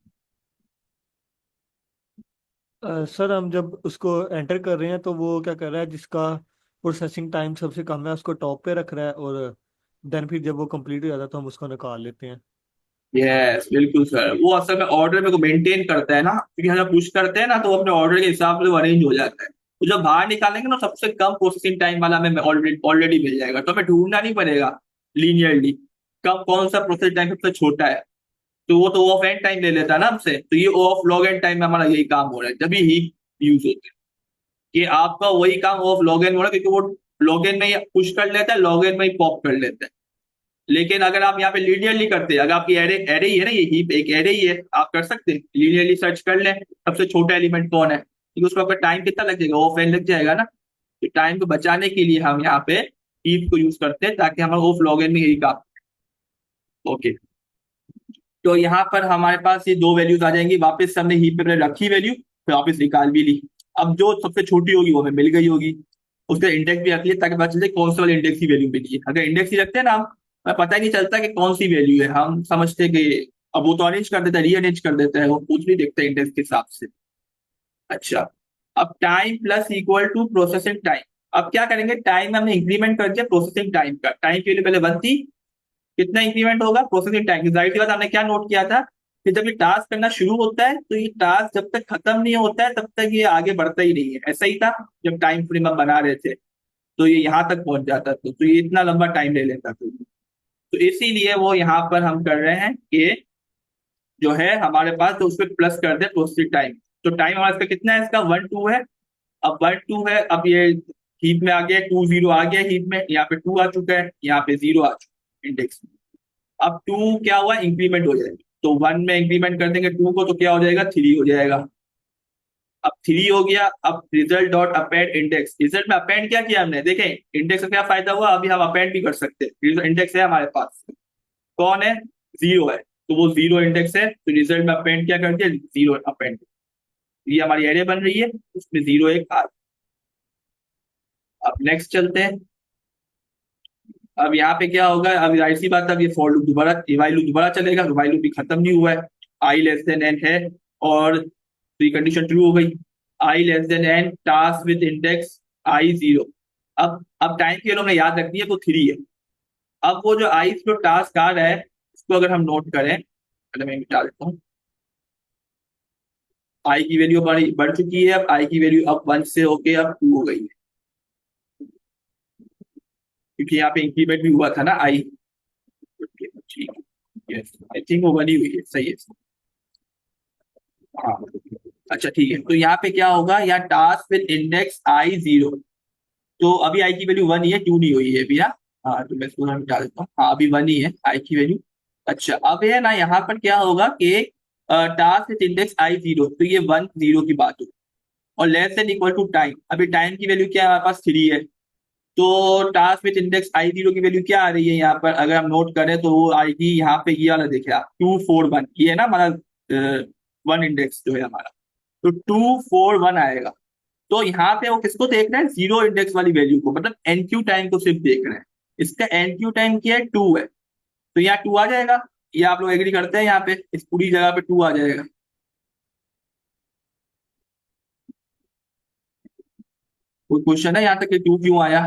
सर हम जब उसको एंटर कर रहे हैं तो वो क्या कर रहा है, जिसका प्रोसेसिंग टाइम सबसे कम है उसको टॉप पे रख रहा है, और देन फिर जब वो कंप्लीट हो जाता है तो हम उसको निकाल लेते हैं। यस बिल्कुल सर, वो असल में ऑर्डर में को मेंटेन करता है ना, क्योंकि हम जब पुश करते हैं ना तो वो अपने ऑर्डर के हिसाब से अरेंज हो जाता है। तो जब बाहर निकालेंगे ना सबसे कम प्रोसेसिंग टाइम वाला हमें ऑलरेडी मिल जाएगा, तो हमें ढूंढना नहीं पड़ेगा लीनियरली कब कौन सा प्रोसेस टाइम सबसे छोटा है। तो वो तो ऑफ एंड टाइम ले लेता है ना हमसे, तो ये ऑफ लॉग एंड टाइम में हमारा यही काम हो रहा है, जब ही यूज होते हैं। कि आपका वही काम ऑफ लॉग एन हो रहा है, क्योंकि वो लॉग एन में ही पुश कर लेता है, लॉग एन में ही पॉप कर लेता है। लेकिन अगर आप यहाँ पे लीनियरली करते हैं, अगर आपकी एरे एरे ही है ना, ये हीप एक एरे ही है, आप कर सकते हैं लीनियरली सर्च कर लें सबसे छोटा एलिमेंट कौन है, क्योंकि उसको आपका टाइम कितना लग जाएगा, ऑफ एन लग जाएगा ना। तो टाइम को बचाने के लिए हम यहाँ पे हीप को यूज करते हैं, ताकि हमारा ऑफ लॉग एन में यही काम। ओके, तो यहाँ पर हमारे पास ये दो वैल्यूज आ जाएंगी, वापस हमने हीप पे रखी वैल्यू, फिर वापस निकाल भी ली। अब जो सबसे छोटी होगी वो हमें मिल गई होगी, उसका इंडेक्स भी रख लिया ताकि पता चले कौन सा वाले इंडेक्स की वैल्यू मिली है। अगर इंडेक्स ही रखते हैं ना हम, हमें पता ही नहीं चलता कि कौन सी वैल्यू है, हम समझते कि अब वो तो अरेंज कर देता है, रीअरेंज कर देता है, वो कुछ नहीं देखता इंडेक्स के हिसाब से। अच्छा, अब time plus equal to processing time. अब क्या करेंगे, टाइम में हमने इंक्रीमेंट कर दिया प्रोसेसिंग टाइम का, टाइम की वैल्यू पहले 1 थी, कितना इंक्रीमेंट होगा प्रोसेसिंग टाइम। जाहिर सी बात हमने क्या नोट किया था कि जब ये टास्क करना शुरू होता है तो ये टास्क जब तक खत्म नहीं होता है तब तक ये आगे बढ़ता ही नहीं है, ऐसा ही था जब टाइम फ्रेम हम बना रहे थे, तो ये यहाँ तक पहुंच जाता था, तो ये इतना लंबा टाइम ले लेता था। तो इसीलिए वो यहाँ पर हम कर रहे हैं कि जो है हमारे पास, तो उसमें प्लस कर दे प्रोसेसिंग टाइम। तो टाइम हमारा इसका कितना है, इसका 1 2 है। अब 1 2 है, अब ये हीप में आ गया 2 0 आ गया हीप में, यहाँ पे 2 आ चुका है, यहाँ पे 0 आ चुका है इंडेक्स में। अब 2 क्या हुआ, इंक्रीमेंट हो जाएगा, तो 1 में इंक्रीमेंट कर देंगे 2 को, तो क्या हो जाएगा 3 हो जाएगा। अब 3 हो गया, अब result dot append index, result में अपेंड क्या किया हमने, देखें इंडेक्स का क्या फायदा हुआ, अभी हम अपेंड भी कर सकते हैं, इंडेक्स है हमारे पास, कौन है 0 है, तो वो 0 इंडेक्स है, तो रिजल्ट में अपेंड क्या कर दिया 0 अपेंड। ये हमारी एरे बन रही है, उसमें 0 एक आ। अब नेक्स्ट चलते हैं। अब यहाँ पे क्या होगा, अब जाहिर सी बात है, अब ये फॉर लूप दोबारा, while लूप दोबारा चलेगा, while लूप भी खत्म नहीं हुआ है, आई लेस देन एन है, और तो ये कंडीशन ट्रू हो गई, i less than n task with index आई 0। अब टाइम की हमने याद रखनी है, वो 3 है। अब वो जो आई जो टास्क आ रहा है उसको अगर हम नोट करें, पहले मैं मिटा देता हूँ, आई की वैल्यू बढ़ चुकी है, अब आई की वैल्यू अब 1 से होके अब 2 हो गई है, क्योंकि यहाँ पे इंक्रीमेंट भी हुआ था ना आई। ठीक है, यस आई थिंक वो बनी हुई है, सही है। हाँ, अच्छा ठीक है, तो यहाँ पे क्या होगा, यहाँ टास्क विद इंडेक्स आई 0, तो अभी आई की वैल्यू 1 ही है, 2 नहीं हुई है अभी। हाँ, तो मैं इसको मिटा देता हूँ, हाँ अभी 1 ही है आई की वैल्यू। अच्छा, अब है ना यहाँ पर क्या होगा कि टास्क विद इंडेक्स आई 0, तो ये 1 0 की बात होगी, और less than equal to time, अभी टाइम की वैल्यू क्या है हमारे पास 3 है, तो टास्क विद इंडेक्स आई 0 की वैल्यू क्या आ रही है यहाँ पर, अगर हम नोट करें तो वो आएगी यहाँ पे, ये वाला देखिए आप 2 4 1, ये है ना हमारा 1 इंडेक्स जो है हमारा, तो 2 4 1 आएगा। तो यहाँ पे वो किसको देख रहे हैं, जीरो इंडेक्स वाली वैल्यू को, मतलब एनक्यू टाइम को सिर्फ देख रहे हैं। इसका एनक्यू टाइम क्या है, 2 है, तो यहाँ 2 आ जाएगा। ये आप लोग एग्री करते हैं, यहाँ पे इस पूरी जगह पे 2 आ जाएगा। कोई क्वेश्चन है यहाँ तक कि 2 क्यों आया?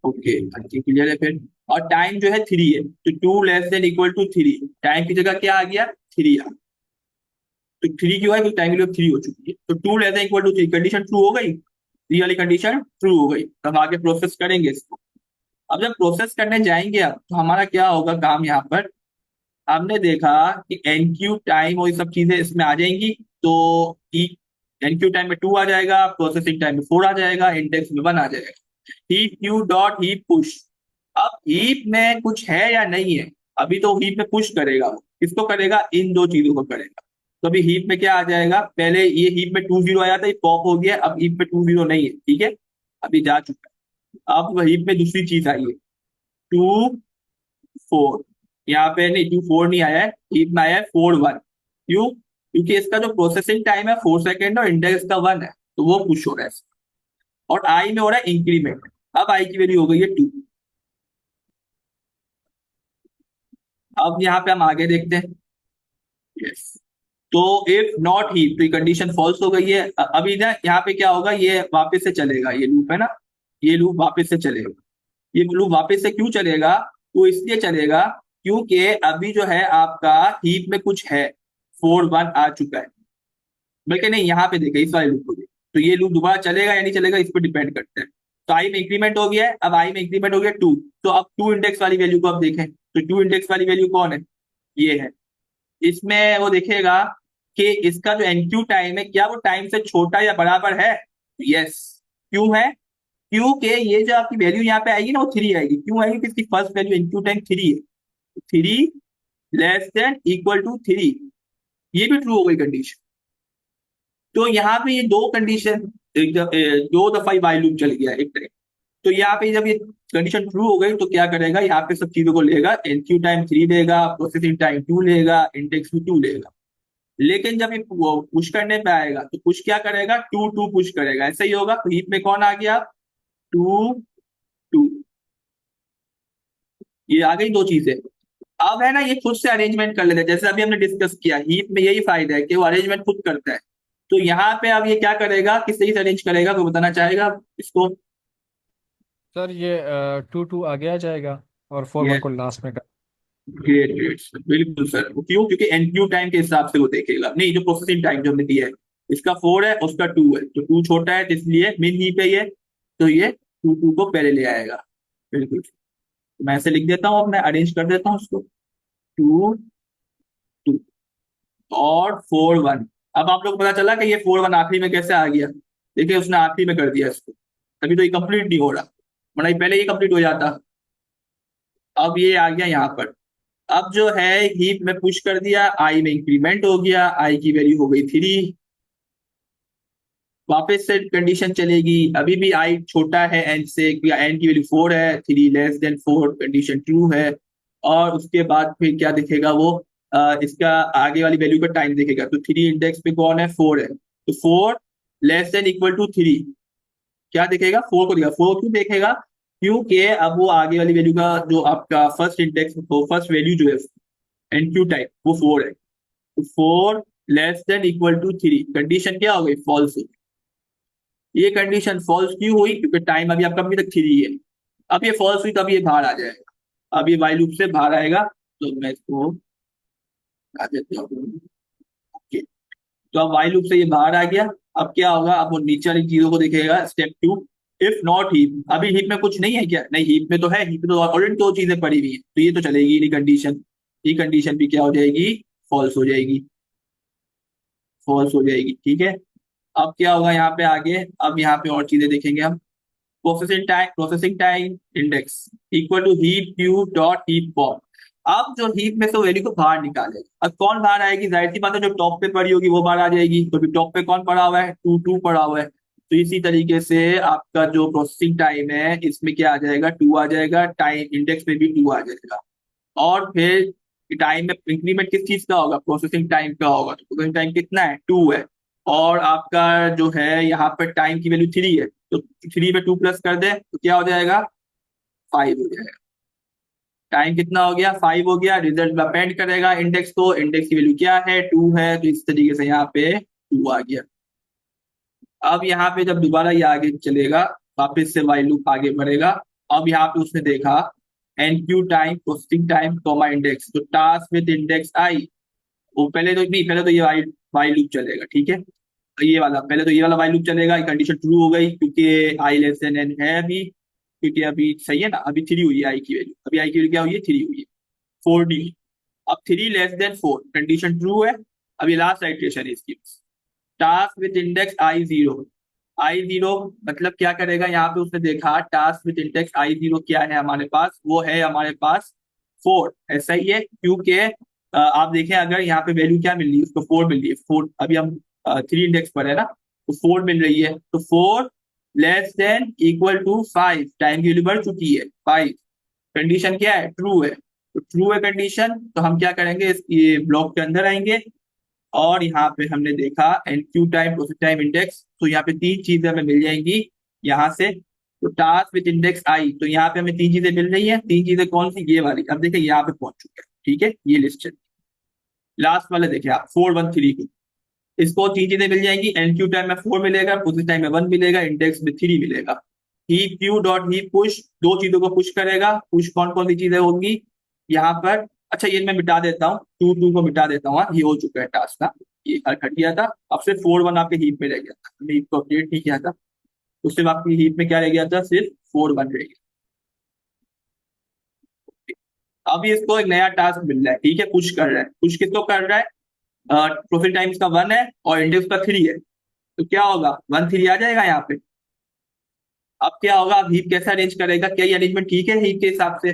ओके, क्लियर है फिर। और टाइम जो है 3 है, तो 2 less than equal to 3, time की जगह क्या आ गया, 3 आ। तो 3 क्यों है, क्योंकि टाइम की 3 हो चुकी है, तो 2 less than equal to 3, condition true हो गई, ये वाली कंडीशन ट्रू हो गई। तब आगे प्रोसेस करेंगे इसको। अब जब प्रोसेस करने जाएंगे अब तो हमारा क्या होगा काम यहाँ पर, हमने देखा कि एनक्यू टाइम और ये सब चीजें इसमें आ जाएंगी। तो एनक्यू टाइम में 2 आ जाएगा, प्रोसेसिंग टाइम में 4 आ जाएगा, इंडेक्स में 1 आ जाएगा। Heap Q dot heap push. अब हीप में कुछ है या नहीं है, अभी तो हीप में पुश करेगा वो, किसको करेगा, इन दो चीजों को करेगा। तो अभी हीप में क्या आ जाएगा, पहले ये हीप में 2 0 आया था, ये पॉप हो गया, अब हीप में 2 0 नहीं है, ठीक है, अभी जा चुका है। अब हीप में दूसरी चीज आई है, 2 4, यहाँ पे नहीं 2 4 नहीं आया है, हीप में आया है 4 1। क्यों, क्योंकि इसका जो प्रोसेसिंग टाइम है 4 सेकेंड और इंडेक्स का 1 है, तो वो पुश हो रहा है। और आई में हो रहा है इंक्रीमेंट, अब आई की वैल्यू हो गई है 2। अब यहाँ पे हम आगे देखते हैं। यस, तो इफ नॉट हीप, तो ये कंडीशन फॉल्स हो गई है। अभी ना यहाँ पे क्या होगा, ये वापस से चलेगा, ये लूप है ना, ये लूप वापस से चलेगा। ये लूप वापस से क्यों चलेगा, वो इसलिए चलेगा क्योंकि अभी जो है आपका हीप में कुछ है, 4 1 आ चुका है। बल्कि नहीं, यहाँ पे देखें इस वाले लूप को, तो ये लूप दोबारा चलेगा या नहीं चलेगा इस पर डिपेंड करता है। तो आई में इंक्रीमेंट हो गया है, अब आई में इंक्रीमेंट हो गया 2, तो अब 2 इंडेक्स वाली वैल्यू को अब देखें, तो 2 इंडेक्स वाली वैल्यू कौन है, ये है। इसमें वो देखेगा कि इसका जो एनक्यू टाइम है क्या वो टाइम से छोटा या बराबर है। यस, क्यों है, क्योंकि ये जो आपकी वैल्यू यहाँ पे आएगी ना वो 3 आएगी। क्यों आएगी, किसकी फर्स्ट वैल्यू एनक्यू टाइम 3 है, 3 लेस देन इक्वल टू 3, ये भी ट्रू हो गई कंडीशन। तो यहाँ पे ये दो कंडीशन, दो दफा वाइल लूप चल गया एक टाइम। तो यहाँ पे जब ये कंडीशन ट्रू हो गई तो क्या करेगा, यहाँ पे सब चीजों को लेगा, एनक्यू टाइम 3 लेगा, प्रोसेसिंग टाइम 2 लेगा, इंडेक्स भी 2 लेगा। लेकिन जब ये पुश करने पे आएगा तो पुश क्या करेगा, 2 2 पुश करेगा, ऐसा ही होगा। तो हीप में कौन आ गया, 2 2, ये आ गई दो चीजें। अब है ना ये खुद से अरेंजमेंट कर लेते हैं, जैसे अभी हमने डिस्कस किया, हीप में यही फायदा है कि वो अरेंजमेंट खुद करता है। तो यहाँ पे अब ये क्या करेगा, किस तरीके से अरेंज करेगा वो बताना चाहेगा इसको। सर ये 2 2 आगे आ जाएगा और 4 1 ये को लास्ट में कर। ग्रेट ग्रेट, बिल्कुल सर। वो क्यों, क्योंकि एनक्यू टाइम के हिसाब से वो देखेगा, नहीं जो प्रोसेसिंग टाइम जो हमने दिया है, इसका 4 है उसका 2 है, तो 2 छोटा है इसलिए मिन ही पे ये, तो ये 2 2 को पहले ले आएगा। बिल्कुल, मैं ऐसे लिख देता हूँ, अब मैं अरेंज कर देता हूँ उसको, 2 2 और 4 1। अब आप लोग को पता चला कि ये 4 1 आखिरी में कैसे आ गया, देखिए उसने आखिरी में कर दिया इसको, तभी तो ये कंप्लीट नहीं हो रहा, वरना ये पहले ही कंप्लीट हो जाता। अब ये आ गया यहाँ पर। अब जो है हीप में पुश कर दिया, आई में इंक्रीमेंट हो गया, आई की वैल्यू हो गई 3, वापस से कंडीशन चलेगी, अभी भी आई छोटा है एन से, एन की वैल्यू 4 है, 3 लेस देन 4 कंडीशन ट्रू है। और उसके बाद फिर क्या दिखेगा वो, इसका आगे वाली वैल्यू का टाइम दिखेगा, तो 3 इंडेक्स पे कौन है, 4 है, तो 4 लेस देन इक्वल टू 3, क्या दिखेगा, 4 को दिखेगा। 4 क्यों देखेगा, क्योंकि अब वो आगे वाली वैल्यू का जो आपका फर्स्ट इंडेक्स, फर्स्ट वैल्यू जो है एनक्यू टाइप वो 4 है, तो 4 less than equal to 3, condition क्या हो गई, फॉल्स हो गई। ये कंडीशन फॉल्स क्यों हुई, क्योंकि टाइम अभी आपका अभी तक 3 है। अब ये फॉल्स हुई तो अब ये बाहर आ जाएगा, अब ये वाइल लूप से बाहर आएगा, तो मैं इसको आ देता हूँ। ओके, तो अब वाइल लूप से ये बाहर आ गया। अब क्या होगा, अब वो नीचे वाली चीजों को देखेगा, स्टेप 2, इफ नॉट हीप। अभी हीप में कुछ नहीं है क्या, नहीं हीप में तो है, हीप में तो ऑलरेडी दो चीजें पड़ी हुई है, तो ये तो चलेगी नहीं कंडीशन, ये कंडीशन भी क्या हो जाएगी, फॉल्स हो जाएगी, फॉल्स हो जाएगी, ठीक है। अब क्या होगा यहाँ पे आगे, अब यहाँ पे और चीजें देखेंगे हम। Processing time index equal to heap Q dot heap pop. अब जो हीप में से वैल्यू को बाहर निकालेगा, अब कौन बाहर आएगी, जाहिर सी बात है जो टॉप पे पड़ी होगी वो बाहर आ जाएगी, तो टॉप पे कौन पड़ा हुआ है, 2 2 पड़ा हुआ है। तो इसी तरीके से आपका जो प्रोसेसिंग टाइम है इसमें क्या आ जाएगा, 2 आ जाएगा, टाइम इंडेक्स में भी 2 आ जाएगा। और फिर कि टाइम में इंक्रीमेंट किस चीज का होगा, प्रोसेसिंग टाइम का होगा। तो प्रोसेसिंग टाइम कितना है, 2 है, और आपका जो है यहाँ पर टाइम की वैल्यू 3 है, तो 3 में 2 प्लस कर दे तो क्या हो जाएगा, 5 हो जाएगा। टाइम कितना हो गया, 5 हो गया। रिजल्ट में अपेंड करेगा इंडेक्स को, इंडेक्स की वैल्यू क्या है, 2 है, तो इस तरीके से यहाँ पे 2 आ गया। अब यहाँ पे जब दोबारा ये आगे चलेगा, वापस से वाइल लूप आगे बढ़ेगा। अब यहाँ पे उसने देखा NQ time, processing time, comma index, तो टास्क विद इंडेक्स आई, वो पहले तो नहीं, पहले तो ये वाइल लूप चलेगा, ठीक है। तो ये वाला पहले तो ये वाला वाइल लूप चलेगा, कंडीशन ट्रू हो गई क्योंकि आई लेस देन एन है अभी, क्योंकि अभी सही है ना, अभी 3 हुई है आई की वैल्यू, अभी आई की वैल्यू क्या हुई है, 3 हुई है, 4D। अब 3 लेस देन 4, कंडीशन ट्रू है। अभी लास्ट आइटरेशन है इसकी, task with index I zero मतलब क्या करेगा, यहाँ पे उसने देखा task with index I zero क्या है हमारे पास, वो है हमारे पास 4, ऐसा ही है क्योंकि आप देखें अगर यहाँ पे वैल्यू क्या मिल रही है उसको, 4 मिल रही है, 4 अभी हम 3 इंडेक्स पर है ना, तो 4 मिल रही है, तो 4 less than equal to 5, time की वैल्यू बढ़ चुकी है 5, कंडीशन क्या है, ट्रू है, तो ट्रू है कंडीशन, तो हम क्या करेंगे, ये ब्लॉक के अंदर आएंगे और यहाँ पे हमने देखा NQ time, process time, index, तो यहाँ पे 3 चीजें हमें मिल जाएंगी यहाँ से। तो टास्क विद इंडेक्स आई, तो यहाँ पे हमें 3 चीजें मिल रही हैं, 3 चीजें कौन सी, ये वाली, अब देखिए यहाँ पे पहुंच चुके हैं, ठीक है, ये लिस्ट चल, लास्ट वाले देखिए आप 413 की, इसको 3 चीजें मिल जाएंगी, एनक्यू टाइम में 4 मिलेगा, प्रोसेस टाइम में 1 मिलेगा, इंडेक्स में 3 मिलेगा। Heap Q dot heap push, 2 चीजों को पुश करेगा, पुश कौन कौन सी चीजें होंगी यहाँ पर, अच्छा ये मैं मिटा देता हूँ, 2 को मिटा देता हूँ, ये हो चुका है टास्क ना, ये हट गया था, अब सिर्फ 4 1 आपके हीप में रह गया था, हमने हीप को अपडेट नहीं किया था, तो सिर्फ आपकी हीप में क्या रह गया था, सिर्फ 4 1 रह गया। अभी इसको एक नया टास्क मिल रहा है, ठीक है, पुश कर रहा है, पुश किसको कर रहा है, प्रोफिट टाइम्स का 1 है और इंडेक्स का 3 है, तो क्या होगा, 1 3 आ जाएगा यहाँ पे। अब क्या होगा, अब हीप कैसे अरेंज करेगा, क्या ये अरेंजमेंट ठीक है हीप के हिसाब से,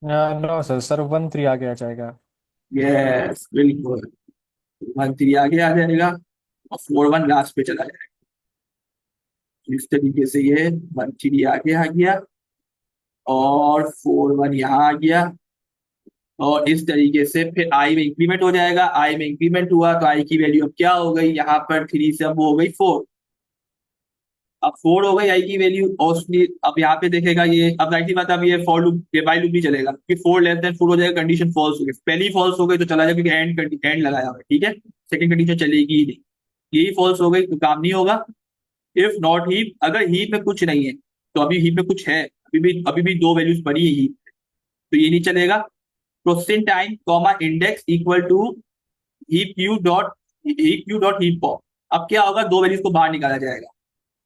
नो सर, सर 1 3 आगे आ जाएगा। यस बिल्कुल, 1 3 आगे आ जाएगा और 4 1 लास्ट पे चला जाएगा, तो इस तरीके से ये 1 3 आगे आ गया और 4 1 यहाँ आ गया, और इस तरीके से फिर आई में इंक्रीमेंट हो जाएगा, आई में इंक्रीमेंट हुआ तो आई की वैल्यू अब क्या हो गई, यहाँ पर 3 से अब वो हो गई 4, अब 4 हो गई आई की वैल्यू, और उसकी अब यहाँ पे देखेगा ये, अब जाहिर सी बात है, अब ये फॉर लूप, ये वाइल लूप भी चलेगा कि 4 लेस देन 4 हो जाएगा, कंडीशन फॉल्स हो गई, पहली फॉल्स हो गई तो चला जाएगा क्योंकि एंड लगाया हुआ है, ठीक है, सेकंड कंडीशन चलेगी ही नहीं, यही फॉल्स हो गई तो काम नहीं होगा। इफ नॉट हीप, अगर हीप में कुछ नहीं है, तो अभी हीप में कुछ है, अभी भी 2 वैल्यूज पड़ी है हीप, तो ये नहीं चलेगा। Processing time comma index equal to heap heap pop, अब क्या होगा, 2 वैल्यूज को बाहर निकाला जाएगा,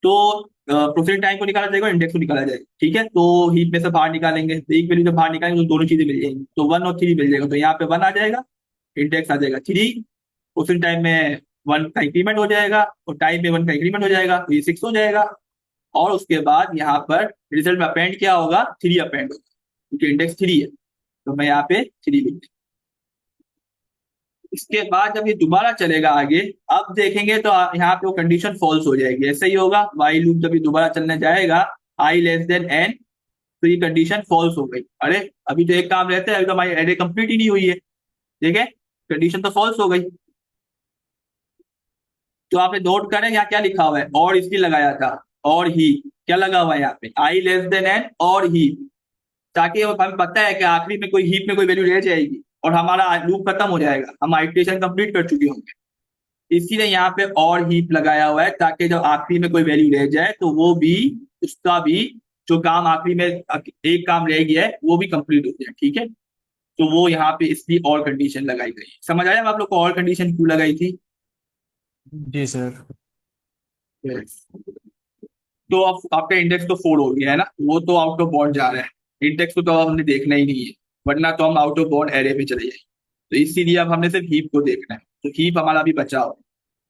तो प्रोसेसिंग टाइम को निकाला जाएगा, इंडेक्स को निकाला जाएगा, ठीक है, तो हीप में से बाहर निकालेंगे, तो एक वैल्यू जब बाहर निकालेंगे तो दोनों चीजें मिल जाएंगी, तो 1 और 3 मिल जाएगा, तो यहाँ पे 1 आ जाएगा, इंडेक्स आ जाएगा 3, प्रोसेसिंग टाइम में 1 का इंक्रीमेंट हो जाएगा और टाइम में 1 का इंक्रीमेंट हो जाएगा, तो ये 6 हो जाएगा, और उसके बाद यहाँ पर रिजल्ट में अपेंड क्या होगा, 3 अपेंड होगा, क्योंकि इंडेक्स 3 है, तो मैं यहाँ पे 3 लिख दूँ। इसके बाद जब ये दोबारा चलेगा आगे, अब देखेंगे तो यहाँ पे वो कंडीशन फॉल्स हो जाएगी, ऐसा ही होगा, वाइल लूप जब ये दोबारा चलने जाएगा आई लेस देन एन, तो ये कंडीशन फॉल्स हो गई, अरे अभी तो एक काम रहता है, अभी तो हमारी एरे कंप्लीट ही नहीं हुई है, ठीक है, कंडीशन तो फॉल्स हो गई, तो आपने नोट करें यहाँ क्या लिखा हुआ है, और इसलिए लगाया था, और ही क्या लगा हुआ है यहाँ पे, आई लेस देन एन और ही, ताकि हमें पता है कि आखिरी में कोई हीप में कोई वैल्यू रह जाएगी और हमारा लूप खत्म हो जाएगा, हम आइटरेशन कंप्लीट कर चुके होंगे, इसीलिए यहाँ पे और हीप लगाया हुआ है, ताकि जब आखिरी में कोई वैल्यू रह जाए तो वो भी, उसका भी जो काम आखिरी में एक काम रह गया है वो भी कंप्लीट हो जाए, ठीक है, तो वो यहाँ पे इसलिए और कंडीशन लगाई गई। समझ आया आप लोग को और कंडीशन क्यों लगाई थी? जी सर। Yes. तो अब आपका इंडेक्स तो 4 हो गया है ना, वो तो आउट ऑफ बॉन्ड जा रहा है, इंडेक्स को तो अब हमने देखना ही नहीं है, वरना तो हम आउट ऑफ बॉन्ड एरे पे चले जाएंगे, तो इसीलिए अब हमने सिर्फ हीप को देखना है, तो हीप हमारा भी बचा हुआ है,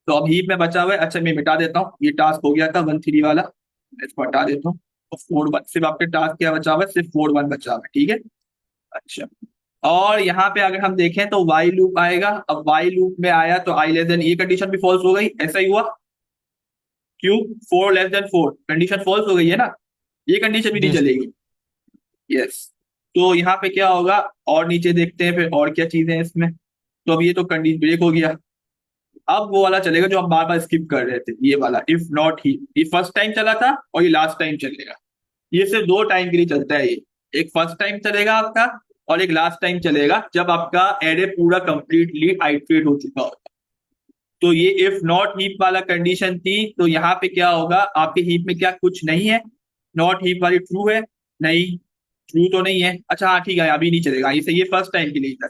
तो अब हीप में बचा हुआ है, अच्छा मैं मिटा देता हूँ, ये टास्क हो गया था 1 3 वाला, मैं इसको हटा देता हूँ, और 4 1, सिर्फ आपके टास्क क्या बचा हुआ है, सिर्फ 4 1 बचा हुआ है, ठीक है। अच्छा, और यहाँ पे अगर हम देखें तो वाई लूप आएगा, अब वाई लूप में आया तो आई लेस देन, ये कंडीशन भी फॉल्स हो गई, ऐसा ही हुआ, क्यों, 4 लेस देन 4 कंडीशन फॉल्स हो गई है ना, ये कंडीशन भी नहीं जी चलेगी, यस, तो यहाँ पे क्या होगा, और नीचे देखते हैं फिर और क्या चीजें हैं इसमें। तो अब ये तो कंडीशन ब्रेक हो गया। अब वो वाला चलेगा जो हम बार बार स्किप कर रहे थे, ये वाला इफ नॉट ही। ये फर्स्ट टाइम चला था और ये लास्ट टाइम चलेगा। ये सिर्फ 2 टाइम के लिए चलता है ये। एक फर्स्ट टाइम चलेगा आपका, और एक लास्ट टाइम चलेगा जब आपका एरे पूरा कंप्लीटली आइटरेट हो चुका होगा। तो ये इफ नॉट हीप वाला कंडीशन थी, तो यहाँ पे क्या होगा, आपके हीप में क्या कुछ नहीं है, नॉट हीप वाली ट्रू है, नहीं ट्रू तो नहीं है। अच्छा हाँ ठीक है, अभी नहीं चलेगा ये फर्स्ट टाइम के लिए था।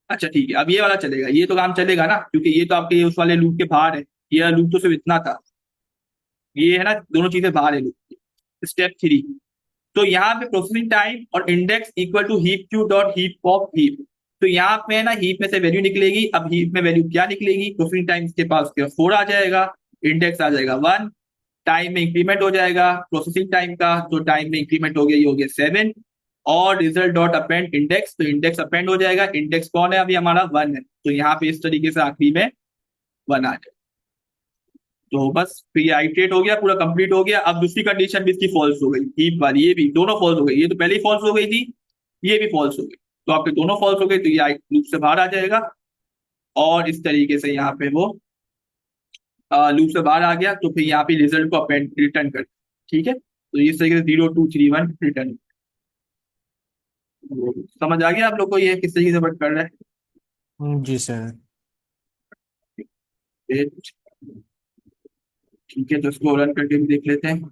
अच्छा ठीक है, अब ये वाला चलेगा, ये तो काम चलेगा ना, क्योंकि ये तो आपके उस वाले लूप के बाहर है। ये लूप तो सिर्फ इतना था, ये है ना, दोनों चीजें बाहर है लूप की। स्टेप 3, तो यहाँ पे प्रोसेसिंग टाइम और index equal to heap Q dot heap pop heap. तो यहाँ पे ना हीप में से वैल्यू निकलेगी। अब हीप में वैल्यू क्या निकलेगी, प्रोसेसिंग टाइम के पास 4 आ जाएगा, इंडेक्स आ जाएगा 1, टाइम में इंक्रीमेंट हो जाएगा प्रोसेसिंग टाइम का, तो टाइम में इंक्रीमेंट हो गया, ये हो गया 7, और रिजल्ट डॉट अपेंड इंडेक्स, तो इंडेक्स अपेंड हो जाएगा। इंडेक्स कौन है, अभी हमारा 1 है, तो यहाँ पे इस तरीके से आखिरी में 1 आ जाए। तो बस फिर ये आइटरेट हो गया, पूरा कंप्लीट हो गया। अब दूसरी कंडीशन भी इसकी फॉल्स हो गई, हीप वाली, ये भी दोनों फॉल्स हो गई। ये तो पहले ही फॉल्स हो गई थी, ये भी फॉल्स हो गई, तो आपके दोनों फॉल्स हो गए, तो ये लूप से बाहर आ जाएगा। और इस तरीके से यहाँ पे वो लूप से बाहर आ गया, तो फिर यहाँ पे रिजल्ट को अपेंड रिटर्न कर, ठीक है। तो इस तरीके से 0 2 3 1 रिटर्न। समझ आ गया आप लोग को ये किस तरीके से वर्क कर रहा है। जी सर। ठीक है, तो इसको रन करके भी देख लेते हैं।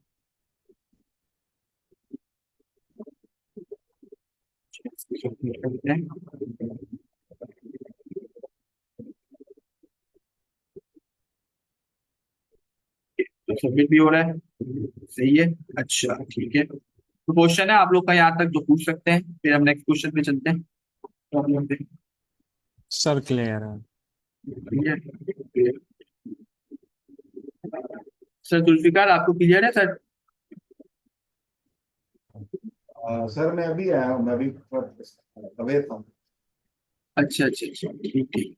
सबमिट करते हैं, तो सबमिट भी हो रहा है, सही है। अच्छा ठीक है, तो क्वेश्चन है आप लोग का यहाँ तक जो पूछ सकते हैं, फिर हम नेक्स्ट क्वेश्चन पे चलते हैं, प्रॉब्लम पे। सर क्लियर है। ठीक है सर, जुल्फिकार आपको क्लियर है सर? सर मैं अभी आया हूँ, मैं अभी अवे था, अच्छा अच्छा अच्छा, ठीक ठीक,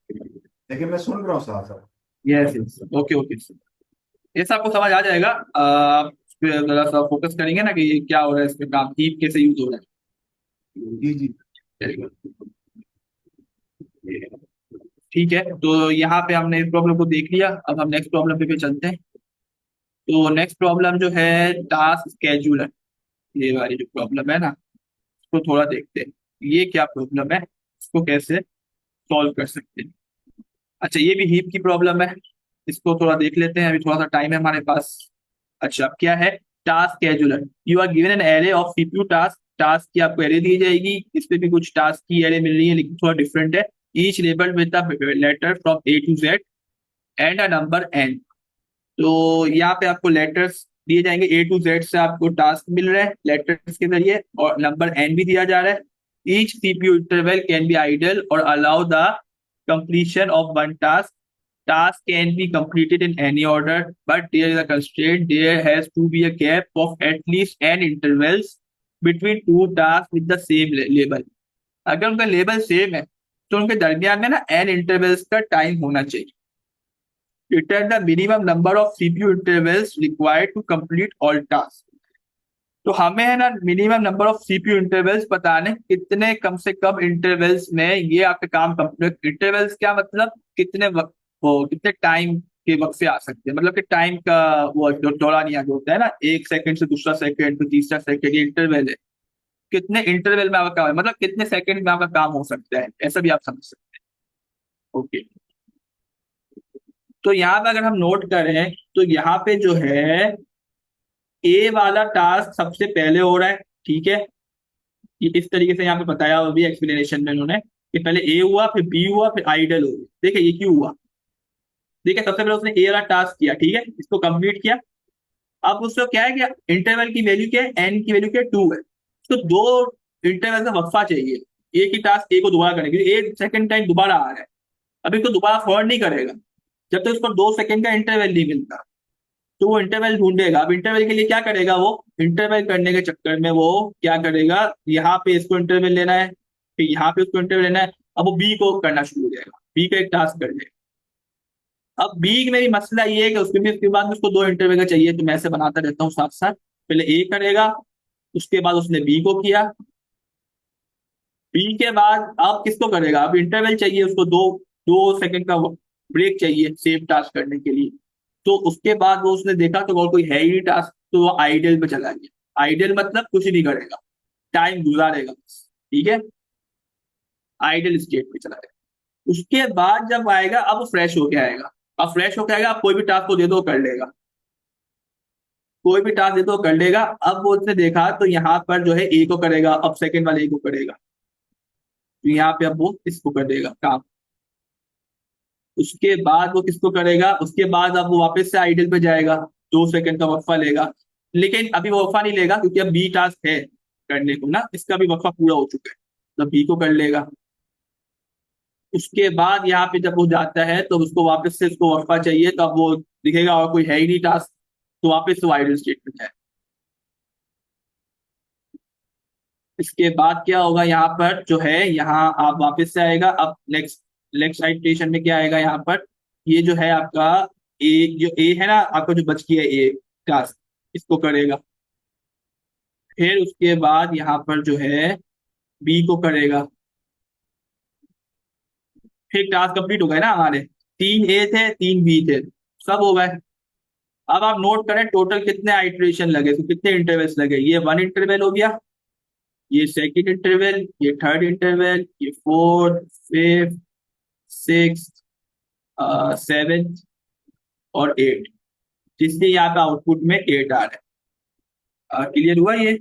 लेकिन मैं सुन रहा हूँ साथ साथ। Yes yes, okay okay sir, ये सब आपको समझ आ जाएगा। आप इस पे जरा सा फोकस करेंगे ना कि ये क्या हो रहा है, इसमें काम हीप कैसे यूज हो रहा जी जी। है। ठीक है, तो यहाँ पे हमने इस प्रॉब्लम को देख लिया, अब हम नेक्स्ट प्रॉब्लम पे चलते हैं। तो नेक्स्ट प्रॉब्लम जो है टास्क स्केड्यूलर, ये वाली जो प्रॉब्लम है ना, इसको थोड़ा देखते हैं, ये क्या प्रॉब्लम है, इसको कैसे सॉल्व कर सकते हैं। अच्छा ये भी हीप की प्रॉब्लम है, इसको थोड़ा देख लेते हैं, अभी थोड़ा सा टाइम है हमारे पास। अच्छा अब क्या है, task scheduler, you are given N array of CPU task, task की आपको एरे दी जाएगी, इस पे भी कुछ टास्क की एरे मिल रही है लेकिन थोड़ा डिफरेंट है। Each labeled with the letter from A to Z and a number N. तो यहाँ पे आपको लेटर्स दिए जाएंगे, ए टू जेड से आपको टास्क मिल रहे हैं लेटर्स के जरिए, और नंबर एन भी दिया जा रहा है। Each CPU interval can be idle और allow the completion of one task. Task can be completed in any order, but there is a constraint. There has to be a gap of at least n intervals between two tasks with the same label. अगर उनका लेबल सेम है तो उनके दरमियान में ना n इंटरवल्स का टाइम होना चाहिए। Return the minimum number of CPU intervals required to complete all tasks. तो हमें है ना minimum number of CPU intervals बताने, कितने कम से कम इंटरवल्स में ये आपके काम कंप्लीट। इंटरवल्स क्या मतलब, कितने वक्त, वो कितने टाइम के वक्त से आ सकते हैं, मतलब कि टाइम का वो जो दौरान यहाँ जो होता है ना, 1 सेकंड से दूसरा सेकंड फिर तीसरा सेकंड, ये इंटरवल है। कितने इंटरवल में आपका काम है, मतलब कितने सेकंड में आपका काम हो सकता है, ऐसा भी आप समझ सकते हैं। ओके, तो यहाँ पे अगर हम नोट करें तो यहाँ पे जो है ए वाला टास्क सबसे पहले हो रहा है, ठीक है। ये इस तरीके से यहाँ पे बताया हुआ भी एक्सप्लेनेशन में उन्होंने कि पहले ए हुआ फिर बी हुआ फिर आइडल हो गया। देखिए ये क्यों हुआ, देखिए सबसे पहले उसने ए वाला टास्क किया, ठीक है, इसको कंप्लीट किया। अब उसको क्या है कि इंटरवल की वैल्यू क्या है, एन की वैल्यू क्या है 2 है, तो 2 इंटरवल का वक्फा चाहिए एक ही टास्क ए को दोबारा करने के लिए। 1 सेकंड टाइम दोबारा आ रहा है, अब इसको दोबारा फॉरवर्ड नहीं करेगा जब तक उसको 2 सेकंड का इंटरवल नहीं मिलता, तो वो इंटरवल ढूंढेगा। अब इंटरवल के लिए क्या करेगा, वो इंटरवल करने के चक्कर में वो क्या करेगा, यहाँ पे इसको इंटरवल लेना है, फिर यहाँ पे उसको इंटरवल लेना है। अब वो बी को करना शुरू हो जाएगा, बी का एक टास्क कर लेगा। अब बी में भी मसला ये है कि उसके भी उसके बाद में उसको 2 इंटरवल का चाहिए, तो मैं ऐसे बनाता रहता हूँ साथ साथ, पहले ए करेगा, उसके बाद उसने बी को किया, बी के बाद अब किसको करेगा, अब इंटरवल चाहिए उसको, 2 सेकंड का ब्रेक चाहिए सेम टास्क करने के लिए। तो उसके बाद वो उसने देखा तो और कोई है ही नहीं टास्क, तो वो आइडल में चला गया। आइडल मतलब कुछ नहीं करेगा, टाइम गुजारेगा बस, ठीक है, आइडल स्टेट में चला गया। उसके बाद जब आएगा अब वो फ्रेश होके आएगा। अब फ्रेश होके आएगा, अब कोई भी टास्क को दे दो वो कर लेगा, कोई भी टास्क दे दो वो कर लेगा। अब वो उसने देखा तो यहाँ पर जो है ए को करेगा, अब सेकंड वाले ए को करेगा, तो यहाँ पे अब वो इसको कर देगा काम। उसके बाद वो किसको करेगा, उसके बाद अब वो वापस से आइडल पे जाएगा, 2 सेकंड का वक्फा लेगा। लेकिन अभी वो वक्फा नहीं लेगा क्योंकि अब बी टास्क है करने को ना, इसका भी वक्फा पूरा हो चुका है, तो बी को कर लेगा। उसके बाद यहाँ पे जब वो जाता है तो उसको वापस से उसको वक्फा चाहिए, तो अब वो दिखेगा और कोई है ही नहीं टास्क, तो वापस वो आइडल स्टेट में जाए। इसके बाद क्या होगा, यहाँ पर जो है यहाँ आप वापस से आएगा। अब नेक्स्ट नेक्स्ट इटरेशन में क्या आएगा यहाँ पर, ये जो है आपका ए, जो ए है ना आपका जो बच गया ए टास्क, इसको करेगा। फिर उसके बाद यहाँ पर जो है बी को करेगा। फिर टास्क कंप्लीट हो गए ना हमारे, 3 ए थे 3 बी थे, सब हो गए। अब आप नोट करें टोटल कितने आइटरेशन लगे, तो कितने इंटरवल्स लगे। ये 1 इंटरवल हो गया, ये सेकंड इंटरवल, ये थर्ड इंटरवल, ये फोर्थ, फिफ्थ, सिक्स, सेवेंथ और 8, जिससे यहाँ पे आउटपुट में 8 आ रहा है। क्लियर हुआ ये,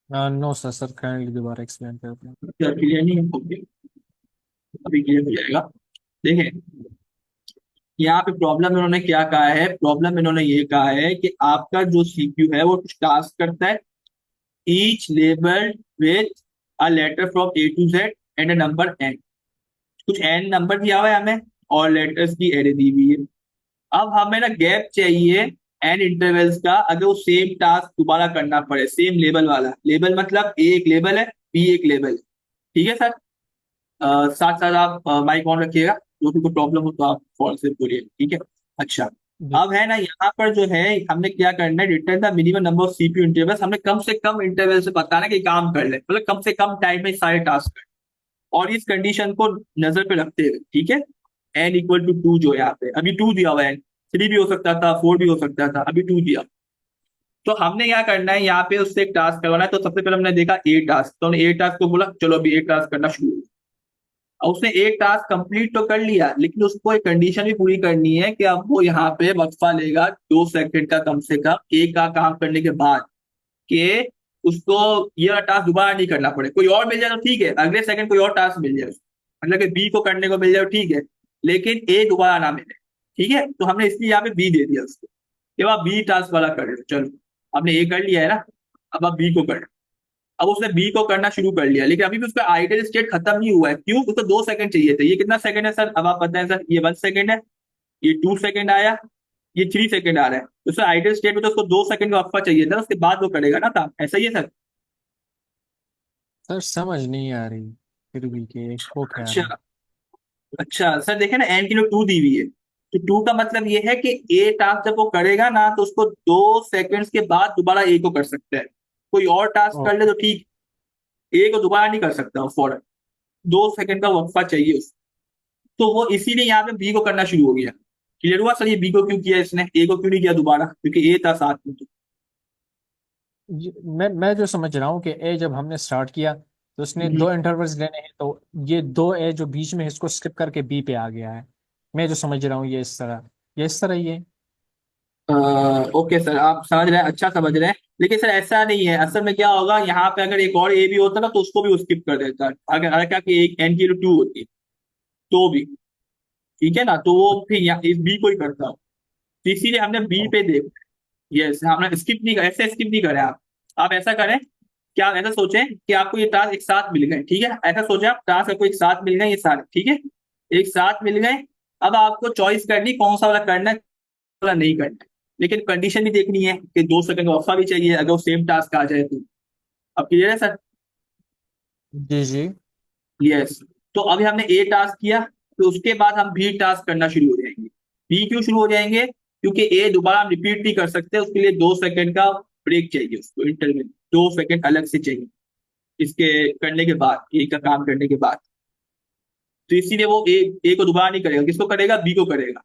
नो सर, सर काइंडली दोबारा एक्सप्लेन कर दें। क्लियर नहीं है, ओके, अभी क्लियर हो जाएगा। देखें यहाँ पे प्रॉब्लम इन्होंने क्या कहा है, प्रॉब्लम इन्होंने ये कहा है कि आपका जो सीपीयू है वो कुछ टास्क करता है, each labeled with a letter from A to Z and a number N. कुछ एन नंबर दिया हुआ है हमें और लेटर्स की एरे दी हुई है। अब हमें ना गैप चाहिए एन इंटरवल्स का, अगर वो सेम टास्क दोबारा करना पड़े, सेम लेबल वाला। लेबल मतलब ए एक लेबल है, बी एक लेबल है, ठीक है सर। साथ साथ आप माइक ऑन रखिएगा, जो भी कोई प्रॉब्लम हो तो आप फॉल से बोलिए, ठीक है। अच्छा, जी। अब है ना यहाँ पर जो है हमने क्या करना है, return the minimum number of CPU intervals. हमने कम से कम इंटरवल से बताना कि काम कर ले, मतलब कम से कम टाइम में सारे टास्क कर, और इस कंडीशन को नजर पे रखते हुए, ठीक है। एन इक्वल टू 2 जो है यहाँ पे अभी 2 दिया हुआ है, 3 भी हो सकता था, 4 भी हो सकता था, अभी 2 दिया। तो हमने क्या करना है, यहाँ पे उससे एक टास्क करवाना है। तो सबसे पहले हमने देखा ए टास्क, तो हमने ए टास्क को बोला चलो अभी ए टास्क करना शुरू। अब उसने एक टास्क कंप्लीट तो कर लिया, लेकिन उसको एक कंडीशन भी पूरी करनी है कि अब वो यहाँ पे वक्फा लेगा 2 सेकंड का कम से कम एक का काम करने के बाद, कि उसको ये टास्क दोबारा नहीं करना पड़े। कोई और मिल जाए तो ठीक है, अगले सेकंड कोई और टास्क मिल जाए उसको, मतलब कि बी को करने को मिल जाए तो ठीक है, लेकिन ए दोबारा ना मिले, ठीक है। तो हमने इसलिए यहाँ पे बी दे दिया उसको कि आप बी टास्क वाला कर लो। चलो आपने ए कर लिया है ना, अब आप बी को कर लो। अब उसने बी को करना शुरू कर लिया, लेकिन अभी भी उसका आइडियल स्टेट खत्म नहीं हुआ है। क्यों, उसको 2 सेकंड चाहिए थे। ये कितना सेकंड है सर, अब आप बताएं सर। ये 1 सेकंड है, ये 2 सेकंड आया, ये 3 सेकंड आ रहा है। तो सर आइडियल स्टेट में तो उसको 2 सेकंड का वक्फा चाहिए था, उसके बाद वो करेगा ना काम, ऐसा ही है सर। सर समझ नहीं आ रही फिर भी कि हो क्या अच्छा, रहा है। अच्छा सर देखे ना, एन की जो 2 दी हुई है, तो 2 का मतलब ये है कि ए टास्क जब वो करेगा ना तो उसको 2 सेकंड्स के बाद दोबारा ए को कर सकता है। कोई और टास्क ओ, कर ले तो ठीक, ए को दोबारा नहीं कर सकता वो फौरन, 2 सेकंड का वक्फा चाहिए उसको। तो वो इसीलिए यहाँ पे बी को करना शुरू हो गया। क्लियर हुआ सर, ये बी को क्यों किया इसने, ए को क्यों नहीं किया दोबारा, क्योंकि ए था साथ में। तो मैं जो समझ रहा हूँ कि ए जब हमने स्टार्ट किया तो उसने हम्म, 2 इंटरवल्स लेने हैं, तो ये 2 ए जो बीच में है इसको स्किप करके बी पे आ गया है। मैं जो समझ रहा हूँ ये इस तरह ही है। ओके सर, आप समझ रहे हैं, अच्छा समझ रहे हैं। लेकिन सर ऐसा नहीं है, असल में क्या होगा यहाँ पे, अगर एक और ए भी होता ना तो उसको भी वो स्किप कर देता। अगर क्या कि एक एन की 2 होती तो भी, ठीक है ना, तो वो फिर इस बी को ही करता हो। तो इसीलिए हमने बी पे देखा। यस, हमने स्किप नहीं, ऐसे स्किप नहीं करे आप ऐसा करें कि आप ऐसा सोचें कि आपको ये टास्क एक साथ मिल गए, ठीक है। ऐसा सोचें आप टास्क आपको एक साथ मिल गए, ये सारे ठीक है, एक साथ मिल गए। अब आपको चॉइस करनी कौन सा वाला करना है, कौन सा वाला नहीं करना है। लेकिन कंडीशन भी देखनी है कि 2 सेकंड का वफा भी चाहिए अगर वो सेम टास्क आ जाए तो। अब क्लियर है सर। जी जी। यस, तो अभी हमने ए टास्क किया, तो उसके बाद हम बी टास्क करना शुरू हो जाएंगे। बी क्यों शुरू हो जाएंगे, क्योंकि ए दोबारा हम रिपीट नहीं कर सकते, उसके लिए 2 सेकंड का ब्रेक चाहिए उसको, इंटरवल 2 सेकंड अलग से चाहिए। इसके करने के बाद, ए का काम करने के बाद। तो इसीलिए वो ए को दोबारा नहीं करेगा, किसको करेगा, बी को करेगा।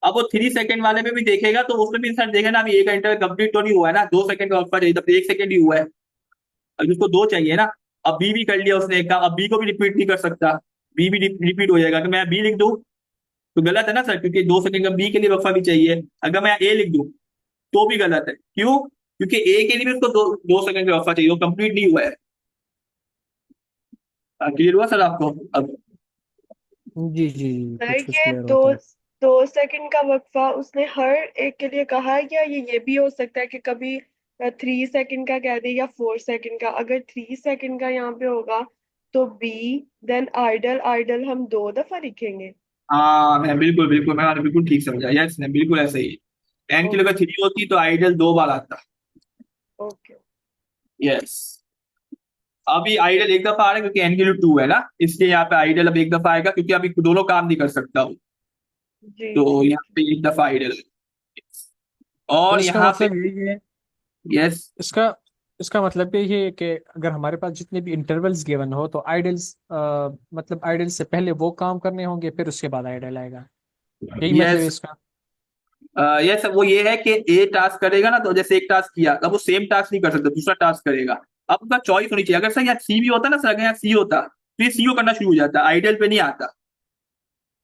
अब वो 3 सेकंड वाले में भी देखेगा तो उसमें भी इंसान देखेगा ना, अभी ए का इंटरवल कंप्लीट तो नहीं हुआ है ना, 2 सेकंड का वक्फा चाहिए, तब 1 सेकंड ही हुआ है, अब उसको 2 चाहिए ना। अब बी भी कर लिया उसने एक काम, अब बी को भी रिपीट नहीं कर सकता, बी भी रिपीट हो जाएगा। कि मैं बी लिख दूं तो गलत है ना सर, क्योंकि 2 सेकंड का बी के लिए वक्फा भी चाहिए। अगर मैं ए लिख दूं तो भी गलत है, क्यों, क्योंकि ए के लिए भी उसको 2 सेकंड का वक्फा चाहिए, वो कंप्लीट नहीं हुआ है। क्लियर हुआ सर आपको अब? जी जी जी, सर कुछ कुछ ये क्लियर दो होता है। 2 सेकंड का वक्फा उसने हर एक के लिए कहा है, या ये भी हो सकता है कि कभी 3 सेकंड का कह दे या 4 सेकंड का? अगर 3 सेकंड का यहाँ पे होगा तो बी, देन आइडल, आइडल हम 2 दफा लिखेंगे। हाँ मैं बिल्कुल बिल्कुल, मैंने बिल्कुल ठीक समझा, यस बिल्कुल ऐसा ही है। एन की ओके जगह 3 होती तो आइडल 2 बार आता। ओके। यस, अभी आइडल एक दफा आ रहा है क्योंकि एन की वैल्यू 2 है ना, इसलिए यहाँ पे आइडल अब एक दफा आएगा, क्योंकि अभी दोनों काम नहीं कर सकता हूँ, जी तो जी यहाँ पे एक दफा आइडल है। तो और इसका यहाँ पे मतलब यही है, यस, इसका इसका मतलब यही है कि अगर हमारे पास जितने भी इंटरवल्स गिवन हो तो आइडल्स, मतलब आइडल से पहले वो काम करने होंगे, फिर उसके बाद आइडल आएगा, यही मतलब है यस, इसका। यस वो ये है कि ए टास्क करेगा ना, तो जैसे एक टास्क किया अब वो सेम टास्क नहीं कर सकता, दूसरा टास्क करेगा। अब उसका चॉइस होनी चाहिए। अगर सर यहाँ सी भी होता ना सर, अगर यहाँ सी होता तो ये सी को करना शुरू हो जाता, आइडल पे नहीं आता।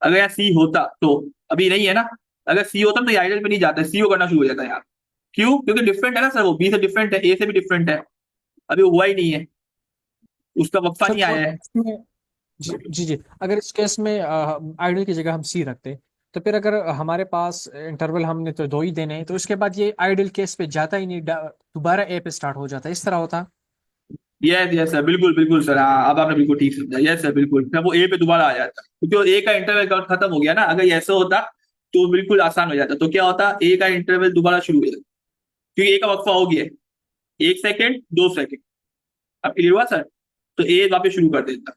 अगर यहाँ सी होता तो, अभी नहीं है ना, अगर सी होता तो ये आइडल पे नहीं जाता, सी को करना शुरू हो जाता है यहाँ। क्यों, क्योंकि डिफरेंट है ना सर, वो बी से डिफरेंट है, ए से भी डिफरेंट है, अभी वो हुआ ही नहीं है, उसका वक्फा सर नहीं और आया है। इसमें, जी जी जी, अगर इस केस में आइडल की जगह हम सी रखते, तो फिर अगर हमारे पास इंटरवल हमने तो 2 ही देने हैं, तो उसके बाद ये आइडल केस पे जाता ही नहीं, दोबारा ए पे स्टार्ट हो जाता है, इस तरह होता। यस यस सर, बिल्कुल बिल्कुल सर, हाँ अब आपने बिल्कुल ठीक समझा, यस सर बिल्कुल, फिर वो ए पे दोबारा आ जाता, क्योंकि वो ए का इंटरवल काउंट खत्म हो गया ना। अगर ये ऐसा होता तो बिल्कुल आसान हो जाता, तो क्या होता, ए का इंटरवल दोबारा शुरू हो जाता, क्योंकि ए का वक्फा हो गया है, 1 सेकंड 2 सेकंड। अब क्लियर हुआ सर, तो ए वापस शुरू कर देता,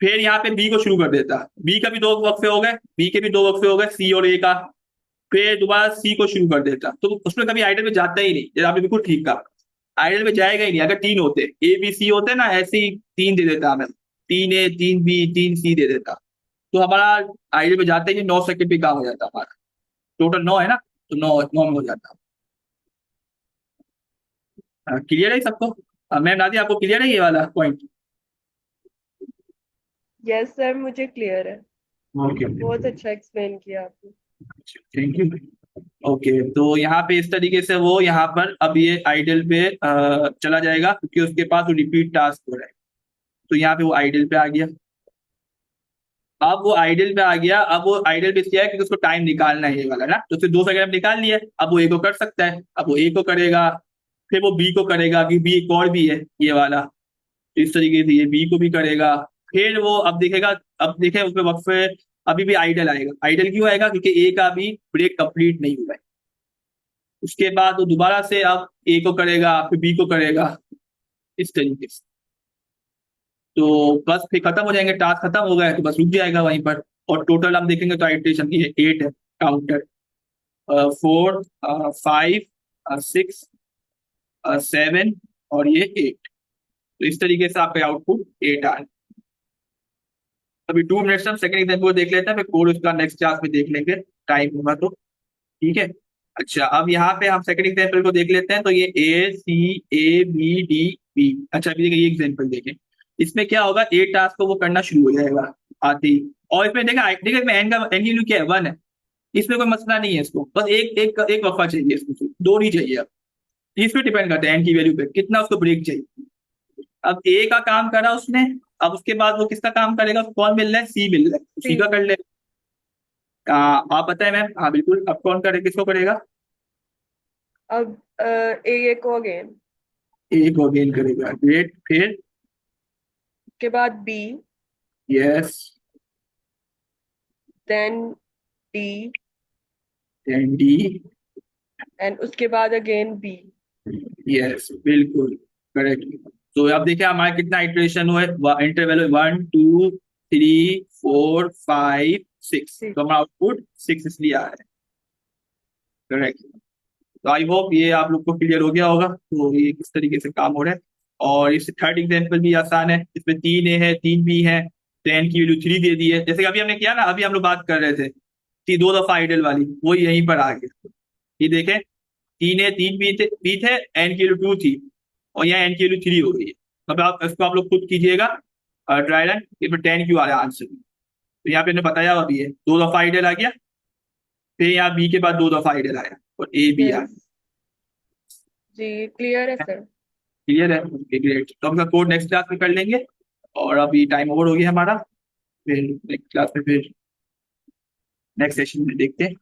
फिर यहाँ पे बी को शुरू कर देता, बी का भी 2 वक्फे हो गए, बी के भी 2 वक्फे हो गए, सी और ए का, फिर दोबारा सी को शुरू कर देता, तो उसमें कभी आइडल में जाता ही नहीं, जैसे आपने बिल्कुल ठीक कहा, आइडल में जाएगा ही नहीं। अगर 3 होते, ए बी सी होते ना, ऐसे ही 3 दे देता हमें, 3 ए 3 बी 3 सी दे देता, तो हमारा आइडल में जाते ही 9 सेकंड पे काम हो जाता हमारा, टोटल 9 है ना, तो 9 में हो जाता। क्लियर है सबको? मैम नादिया आपको क्लियर है ये वाला पॉइंट? यस सर, मुझे क्लियर है। ओके, बहुत अच्छा एक्सप्लेन किया आपने। Thank you. ओके, तो यहाँ पे इस तरीके से वो यहाँ पर अब ये आइडल पे चला जाएगा, क्योंकि उसके पास वो रिपीट टास्क हो रहा है, तो यहाँ पे वो आइडल पे आ गया। अब वो आइडल पे आ गया, अब वो आइडल पे किया है क्योंकि उसको टाइम निकालना है ये वाला ना, तो फिर 2 सेकंड निकाल लिया, अब वो ए को कर सकता है, अब वो ए को करेगा, फिर वो बी को करेगा, कि बी एक और भी है ये वाला, तो इस तरीके से ये बी को भी करेगा। फिर वो अब देखेगा, अब देखे उसमें वक्फे, अभी भी आइडल आएगा। आइडल क्यों आएगा, क्योंकि ए का भी ब्रेक कंप्लीट नहीं हुआ है। उसके बाद वो दोबारा से अब ए को करेगा, फिर बी को करेगा, इस तरीके से। तो बस फिर खत्म हो जाएंगे, टास्क खत्म हो गया तो बस रुक जाएगा वहीं पर। और टोटल हम देखेंगे तो आइट्रेशन की 8 है काउंटर, 4 5 6 7 और ये 8, तो इस तरीके से आपका आउटपुट 8 आ रहा है। अभी 2 मिनट्स हम सेकंड एग्जाम्पल देख लेते हैं, फिर कोड उसका नेक्स्ट क्लास में देख लेंगे, टाइम होगा तो, ठीक है। अच्छा, अब यहाँ पे हम सेकंड एग्जाम्पल को देख लेते हैं, तो ये ए सी ए बी डी बी। अच्छा अभी देखिए ये एग्जाम्पल देखें, इसमें क्या होगा, ए टास्क को वो करना शुरू हो जाएगा आते ही, और इसमें देखा देखिए इसमें एन का एन की वैल्यू क्या है, 1 है, इसमें कोई मसला नहीं है, इसको बस एक एक एक वफा चाहिए, इसको 2 नहीं चाहिए। अब इस पे डिपेंड करता है एन की वैल्यू पे कितना उसको ब्रेक चाहिए। अब ए का काम करा उसने, अब उसके बाद वो किसका काम करेगा, उसको कौन मिल रहा है, सी मिल रहा है, उसी का कर ले। आप बताएं मैम, हाँ बिल्कुल, अब कौन करे, किसको करेगा, अब ए को अगेन, ए को अगेन करेगा, ग्रेट, फिर के बाद B, yes, then D, and D, and उसके बाद अगेन बी। यस बिल्कुल करेक्ट। तो अब देखिए हमारा कितना इटरेशन हुआ है, इंटरवल 1 2 3 4 5 6, तो हमारा आउटपुट 6 इसलिए आ रहा है, करेक्ट। तो आई होप ये आप लोग को क्लियर हो गया होगा, तो ये किस तरीके से काम हो रहा है। और इस थर्ड एग्जाम्पल भी आसान है, इसमें 3a है 3b है, तो n की वैल्यू 3 दे दी है, जैसे कि अभी हमने किया ना, अभी हम लोग बात कर रहे थे कि 2 दफा आइडल वाली, वो यहीं पर आ गया। ये देखें 3a 3b बी थे, n की वैल्यू 2 थी, और यहाँ n की वैल्यू 3 हो गई है। अब आप इसको आप लोग खुद कीजिएगा ट्राई रन, इसमें 10 क्यों आ रहा है आंसर। तो यहाँ पे मैंने बताया हुआ भी है, 2 दफा आइडल आ गया, फिर यहाँ बी के बाद 2 दफा आइडल आया, और ए बी आ गया। यस जी, क्लियर है सर। क्लियर है, ग्रेट। तो हम कोड नेक्स्ट क्लास में कर लेंगे, और अभी टाइम ओवर हो गया हमारा, फिर नेक्स्ट क्लास में, फिर नेक्स्ट सेशन में देखते हैं।